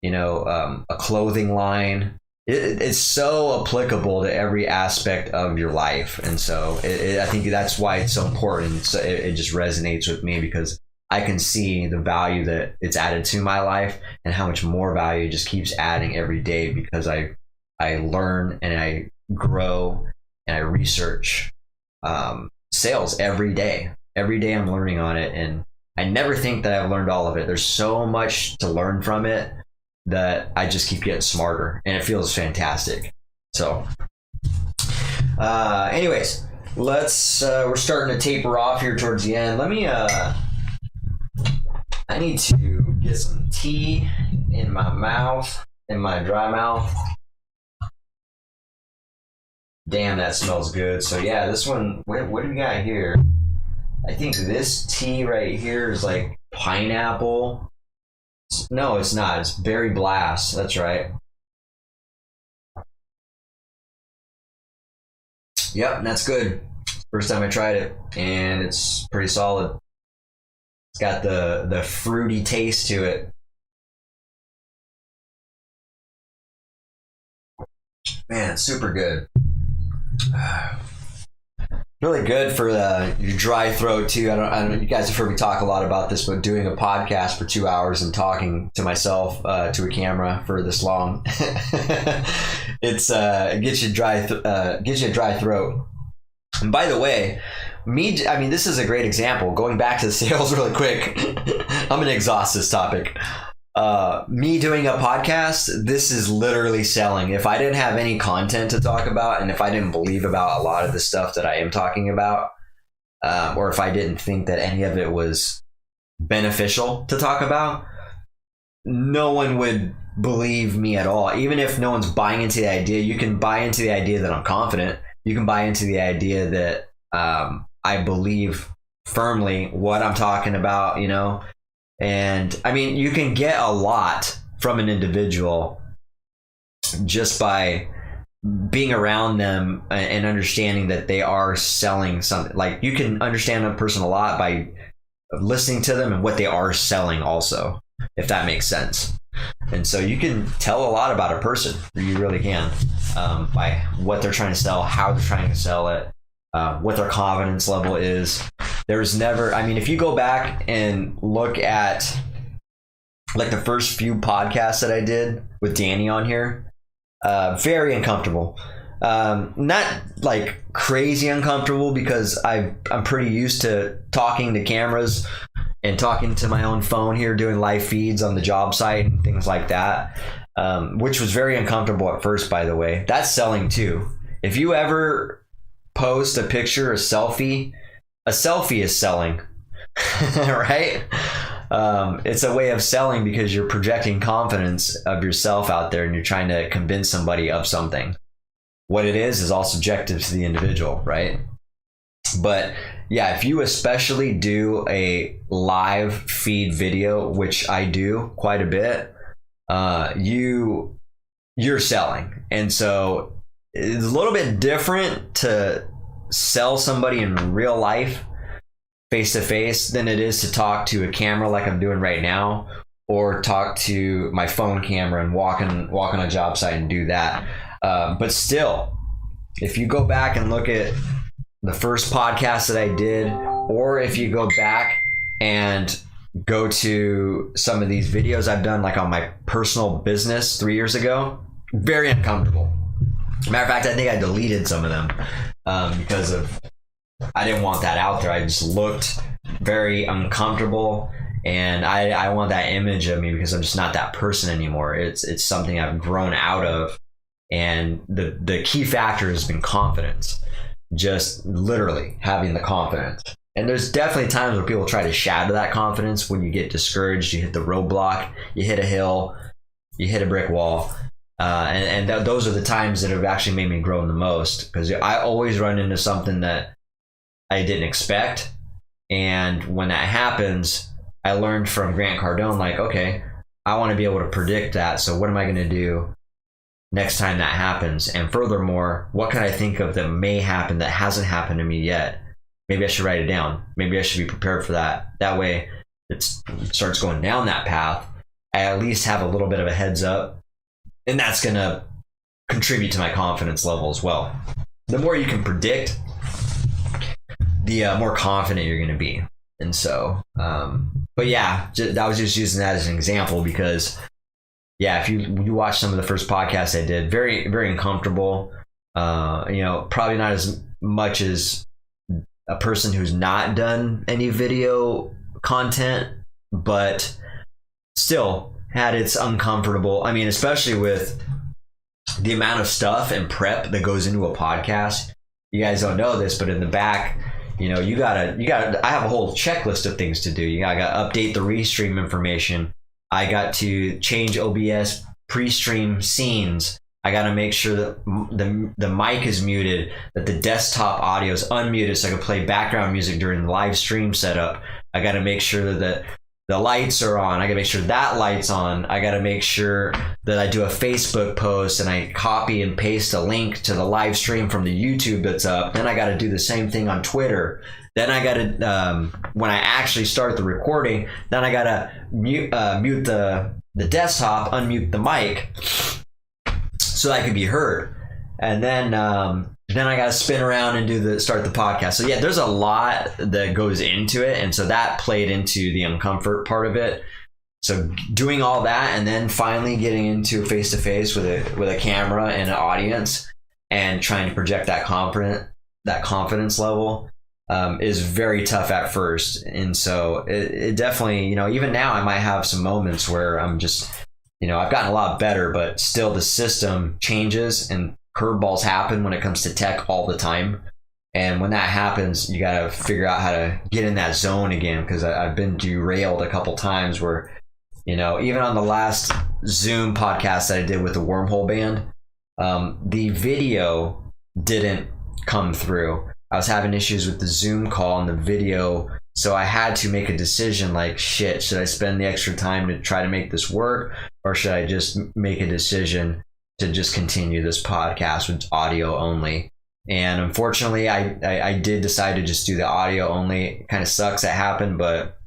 S1: you know, a clothing line. It's so applicable to every aspect of your life. And so I think that's why it's so important. So it just resonates with me, because I can see the value that it's added to my life and how much more value it just keeps adding every day, because I learn and I grow and I research sales every day. Every day I'm learning on it, and I never think that I've learned all of it. There's so much to learn from it that I just keep getting smarter, and it feels fantastic. So anyways, we're starting to taper off here towards the end. Let me I need to get some tea in my mouth, in my dry mouth. Damn, that smells good. So yeah, this one, what do we got here? I think this tea right here is like pineapple. No, it's not. It's Berry Blast. That's right. Yep, that's good. First time I tried it, and it's pretty solid. It's got the fruity taste to it. Man, it's super good. Really good for your dry throat too. I don't know. You guys have heard me talk a lot about this, but doing a podcast for 2 hours and talking to myself to a camera for this long, it gets you a dry throat. And by the way, this is a great example. Going back to the sales really quick, I'm going to exhaust this topic. Me doing a podcast, this is literally selling. If I didn't have any content to talk about, and if I didn't believe about a lot of the stuff that I am talking about, or if I didn't think that any of it was beneficial to talk about, no one would believe me at all. Even if no one's buying into the idea, you can buy into the idea that I'm confident. You can buy into the idea that I believe firmly what I'm talking about, you know. And I mean, you can get a lot from an individual just by being around them and understanding that they are selling something. Like, you can understand a person a lot by listening to them and what they are selling also, if that makes sense. And so you can tell a lot about a person, you really can, by what they're trying to sell, how they're trying to sell it, what their confidence level is. There's never, if you go back and look at like the first few podcasts that I did with Danny on here, very uncomfortable. Not like crazy uncomfortable, because I'm pretty used to talking to cameras and talking to my own phone here, doing live feeds on the job site and things like that, which was very uncomfortable at first, by the way. That's selling too. If you ever post a picture, a selfie is selling. Right? It's a way of selling because you're projecting confidence of yourself out there and you're trying to convince somebody of something. What it is all subjective to the individual, right? But yeah, if you especially do a live feed video, which I do quite a bit, you're selling. And so it's a little bit different to sell somebody in real life face to face than it is to talk to a camera like I'm doing right now, or talk to my phone camera and walk on a job site and do that. But still, if you go back and look at the first podcast that I did, or if you go back and go to some of these videos I've done, like on my personal business 3 years ago, very uncomfortable. Matter of fact, I think I deleted some of them because I didn't want that out there. I just looked very uncomfortable, and I want that image of me because I'm just not that person anymore. It's something I've grown out of, and the key factor has been confidence. Just literally having the confidence. And there's definitely times where people try to shatter that confidence. When you get discouraged, you hit the roadblock, you hit a hill, you hit a brick wall. Those are the times that have actually made me grow the most, because I always run into something that I didn't expect. And when that happens, I learned from Grant Cardone, like, okay, I want to be able to predict that. So what am I going to do next time that happens? And furthermore, what can I think of that may happen that hasn't happened to me yet? Maybe I should write it down. Maybe I should be prepared for that. That way it starts going down that path. I at least have a little bit of a heads up, and that's going to contribute to my confidence level as well. The more you can predict, the more confident you're going to be. And so, but yeah, I was just using that as an example because, yeah, if you watch some of the first podcasts I did, very, very uncomfortable. Probably not as much as a person who's not done any video content, but still had its uncomfortable. I mean, especially with the amount of stuff and prep that goes into a podcast. You guys don't know this, but in the back, you gotta, I have a whole checklist of things to do. I gotta update the restream information. I got to change OBS pre-stream scenes. I got to make sure that the mic is muted, that the desktop audio is unmuted so I can play background music during the live stream setup. I got to make sure that the lights are on. I got to make sure that light's on. I got to make sure that I do a Facebook post and I copy and paste a link to the live stream from the YouTube that's up. Then I got to do the same thing on Twitter. Then I got to, when I actually start the recording, then I got to mute the desktop, unmute the mic so that I can be heard. And then I got to spin around and start the podcast. So yeah, there's a lot that goes into it. And so that played into the uncomfort part of it. So doing all that and then finally getting into face-to-face with a camera and an audience and trying to project that confidence level is very tough at first. And so it definitely, even now I might have some moments where I'm just, I've gotten a lot better, but still the system changes and curveballs happen when it comes to tech all the time. And when that happens, you got to figure out how to get in that zone again, because I've been derailed a couple times where, even on the last Zoom podcast that I did with the Wormhole Band, the video didn't come through. I was having issues with the Zoom call and the video, so I had to make a decision like, shit, should I spend the extra time to try to make this work, or should I just make a decision to just continue this podcast with audio only? And unfortunately, I did decide to just do the audio only. It kind of sucks that happened, but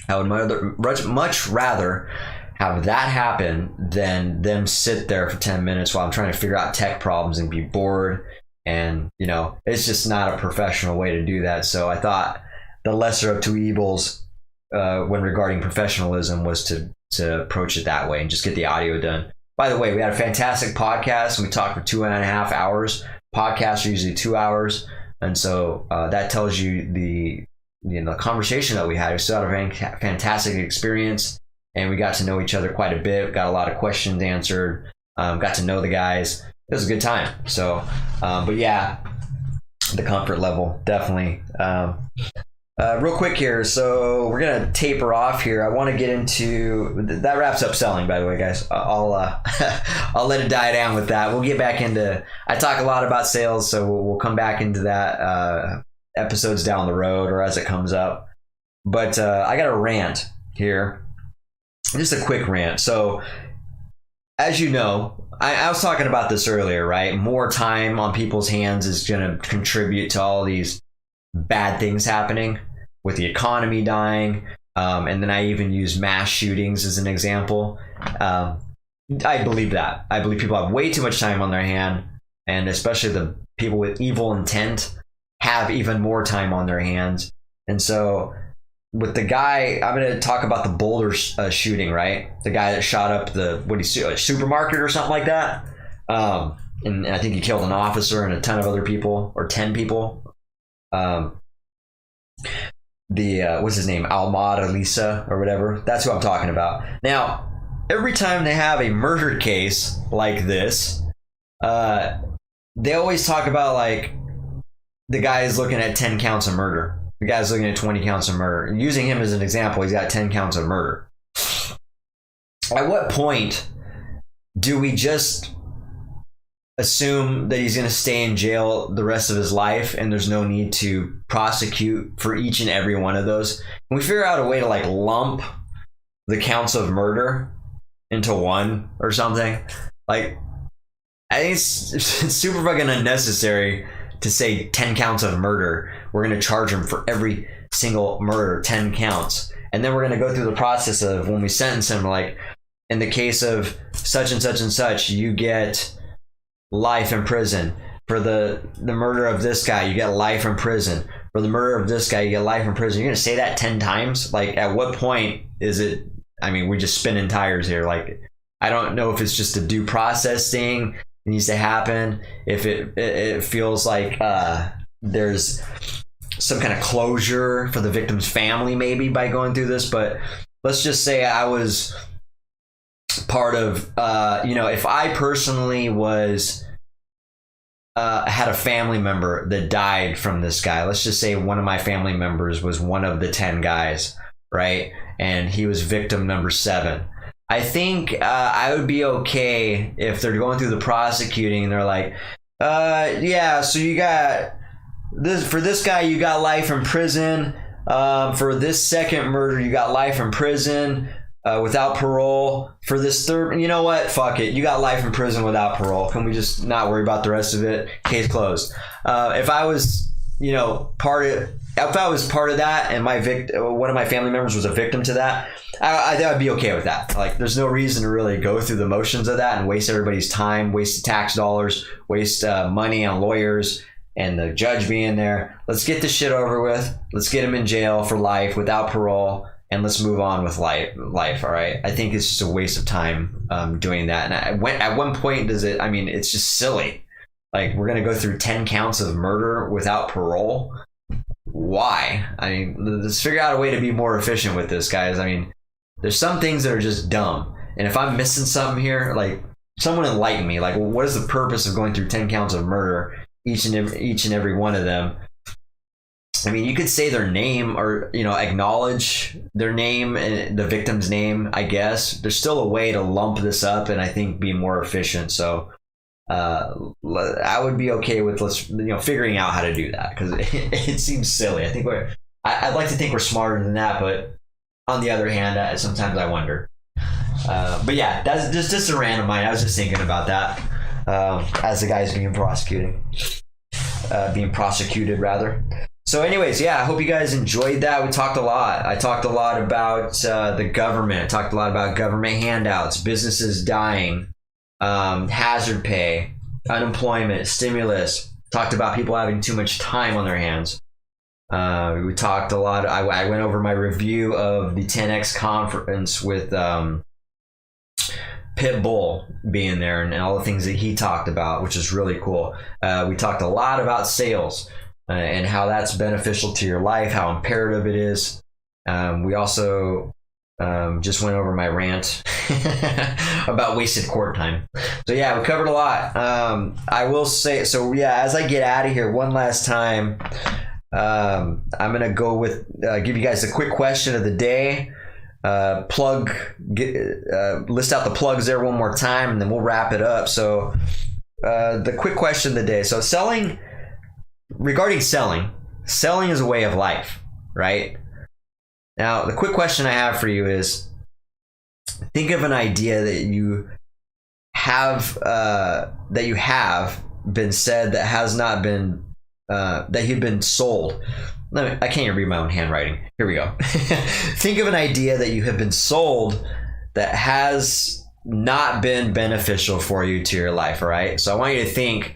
S1: I would much rather have that happen than them sit there for 10 minutes while I'm trying to figure out tech problems and be bored. And, it's just not a professional way to do that. So I thought the lesser of two evils when regarding professionalism was to approach it that way and just get the audio done. By the way, we had a fantastic podcast. We talked for 2.5 hours. Podcasts are usually 2 hours. And so that tells you the conversation that we had. We still had a fantastic experience, and we got to know each other quite a bit. Got a lot of questions answered. Got to know the guys. It was a good time. So, but yeah, the comfort level, definitely. Real quick here, so we're gonna taper off here. I want to get into that. Wraps up selling, by the way, guys. I'll I'll let it die down with that. We'll get back into. I talk a lot about sales, so we'll come back into that episodes down the road or as it comes up. But I got a rant here, just a quick rant. So, as you know, I was talking about this earlier, right? More time on people's hands is gonna contribute to all these bad things happening, with the economy dying, and then I even use mass shootings as an example. I believe that. I believe people have way too much time on their hand, and especially the people with evil intent have even more time on their hands. And so with the guy, I'm going to talk about the Boulder shooting, right? The guy that shot up the supermarket or something like that. And I think he killed an officer and a ton of other people, or 10 people. What's his name, Ahmad Alissa or whatever, that's who I'm talking about. Now, every time they have a murder case like this, they always talk about like the guy is looking at 10 counts of murder, the guy's looking at 20 counts of murder. Using him as an example, he's got 10 counts of murder. At what point do we just assume that he's going to stay in jail the rest of his life and there's no need to prosecute for each and every one of those? Can we figure out a way to like lump the counts of murder into one or something? Like, I think it's super fucking unnecessary to say 10 counts of murder. We're going to charge him for every single murder, 10 counts. And then we're going to go through the process of when we sentence him, like in the case of such and such and such, you get life in prison. For the murder of this guy, you get life in prison. For the murder of this guy, you get life in prison. You're gonna say that 10 times? Like, at what point is it? I mean, we're just spinning tires here. Like, I don't know if it's just a due process thing that needs to happen. If it feels like there's some kind of closure for the victim's family, maybe, by going through this. But let's just say I was part of, if I personally was had a family member that died from this guy. Let's just say one of my family members was one of the 10 guys, right? And he was victim number 7. I think I would be okay if they're going through the prosecuting and they're like, yeah, so you got this, for this guy, you got life in prison. For this second murder, you got life in prison without parole. For this third, you know what? Fuck it. You got life in prison without parole. Can we just not worry about the rest of it? Case closed. If I was, if I was part of that and one of my family members was a victim to that, I would be okay with that. Like, there's no reason to really go through the motions of that and waste everybody's time, waste tax dollars, waste money on lawyers and the judge being there. Let's get this shit over with. Let's get him in jail for life without parole, and let's move on with life. All right. I think it's just a waste of time doing that. And at one point it's just silly. Like, we're going to go through 10 counts of murder without parole. Why? I mean, let's figure out a way to be more efficient with this, guys. I mean, there's some things that are just dumb. And if I'm missing something here, like, someone enlighten me. Like, what is the purpose of going through 10 counts of murder, each and every one of them? I mean, you could say their name or, acknowledge their name and the victim's name, I guess. There's still a way to lump this up and I think be more efficient. So I would be okay with figuring out how to do that, because it seems silly. I think I'd like to think we're smarter than that, but on the other hand, sometimes I wonder. But yeah, that's just a rant of mine. I was just thinking about that as the guy's being prosecuted rather. So anyways, yeah, I hope you guys enjoyed that. We talked a lot. I talked a lot about the government. I talked a lot about government handouts, businesses dying, hazard pay, unemployment, stimulus. Talked about people having too much time on their hands. We talked a lot. I went over my review of the 10X conference with Pitbull being there and all the things that he talked about, which is really cool. We talked a lot about sales and how that's beneficial to your life, how imperative it is. We also Just went over my rant about wasted court time. So yeah, we covered a lot. I will say, so yeah, as I get out of here one last time, I'm gonna go with give you guys a quick question of the day. List out the plugs there one more time, and then we'll wrap it up. So the quick question of the day. So selling is a way of life, right? Now, the quick question I have for you is, think of an idea that you have been said that has not been, that you've been sold. I can't even read my own handwriting. Here we go. Think of an idea that you have been sold that has not been beneficial for you to your life, all right? So I want you to think,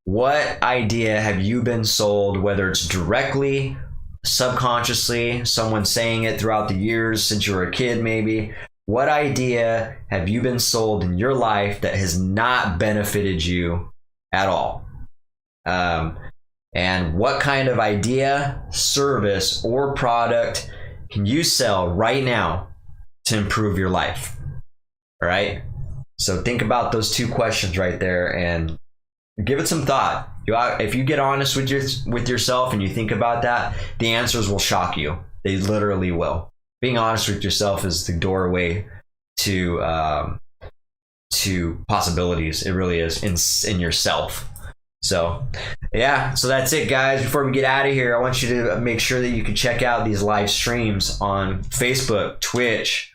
S1: what idea have you been sold, whether it's directly, subconsciously, someone saying it throughout the years since you were a kid maybe. What idea have you been sold in your life that has not benefited you at all? And what kind of idea, service, or product can you sell right now to improve your life? All right? So think about those two questions right there and give it some thought. If you get honest with yourself and you think about that, the answers will shock you. They literally will. Being honest with yourself is the doorway to possibilities. It really is in yourself. So yeah, so that's it, guys. Before we get out of here, I want you to make sure that you can check out these live streams on Facebook, Twitch,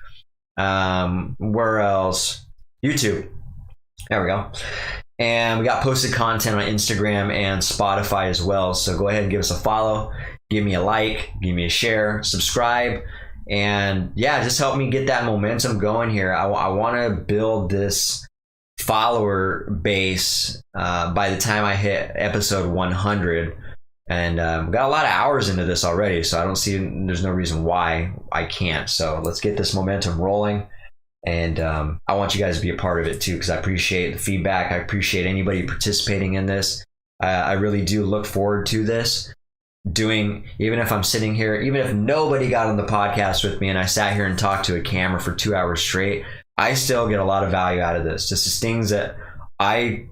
S1: where else? YouTube. There we go. And we got posted content on Instagram and Spotify as well. So go ahead and give us a follow, give me a like, give me a share, subscribe, and yeah, just help me get that momentum going here. I want to build this follower base by the time I hit episode 100. And got a lot of hours into this already, so there's no reason why I can't. So let's get this momentum rolling. And I want you guys to be a part of it too, because I appreciate the feedback. I appreciate anybody participating in this. I really do look forward to this. Even if I'm sitting here, even if nobody got on the podcast with me and I sat here and talked to a camera for 2 hours straight, I still get a lot of value out of this. This is things that I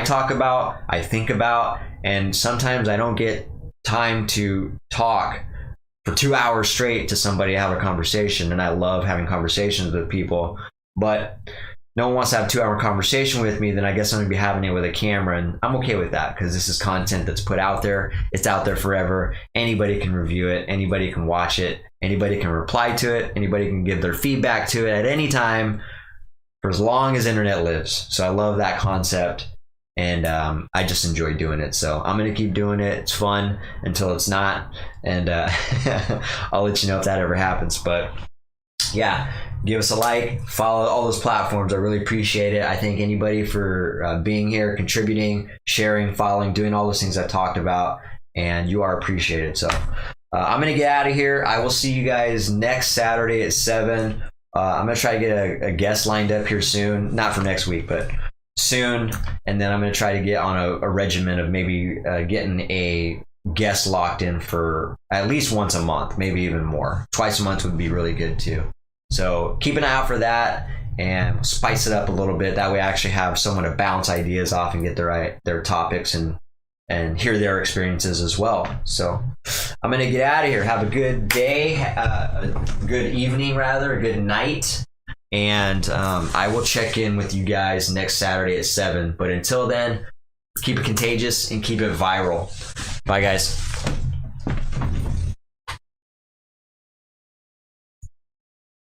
S1: talk about, I think about, and sometimes I don't get time to talk for 2 hours straight to somebody to have a conversation, and I love having conversations with people, but no one wants to have a 2-hour conversation with me, then I guess I'm gonna be having it with a camera, and I'm okay with that because this is content that's put out there. It's out there forever. Anybody can review it, anybody can watch it, anybody can reply to it, anybody can give their feedback to it at any time for as long as internet lives. So I love that concept. And I just enjoy doing it. So I'm going to keep doing it. It's fun until it's not. And I'll let you know if that ever happens. But yeah, give us a like, follow all those platforms. I really appreciate it. I thank anybody for being here, contributing, sharing, following, doing all those things I talked about. And you are appreciated. So I'm going to get out of here. I will see you guys next Saturday at 7. I'm going to try to get a guest lined up here soon. Not for next week, but soon, and then I'm going to try to get on a regimen of maybe getting a guest locked in for at least once a month, maybe even more. Twice a month would be really good too. So keep an eye out for that and spice it up a little bit. That way I actually have someone to bounce ideas off and get their topics and hear their experiences as well. So I'm going to get out of here. Have a good day, a good evening rather, a good night. And I will check in with you guys next Saturday at 7. But until then, keep it contagious and keep it viral. Bye, guys.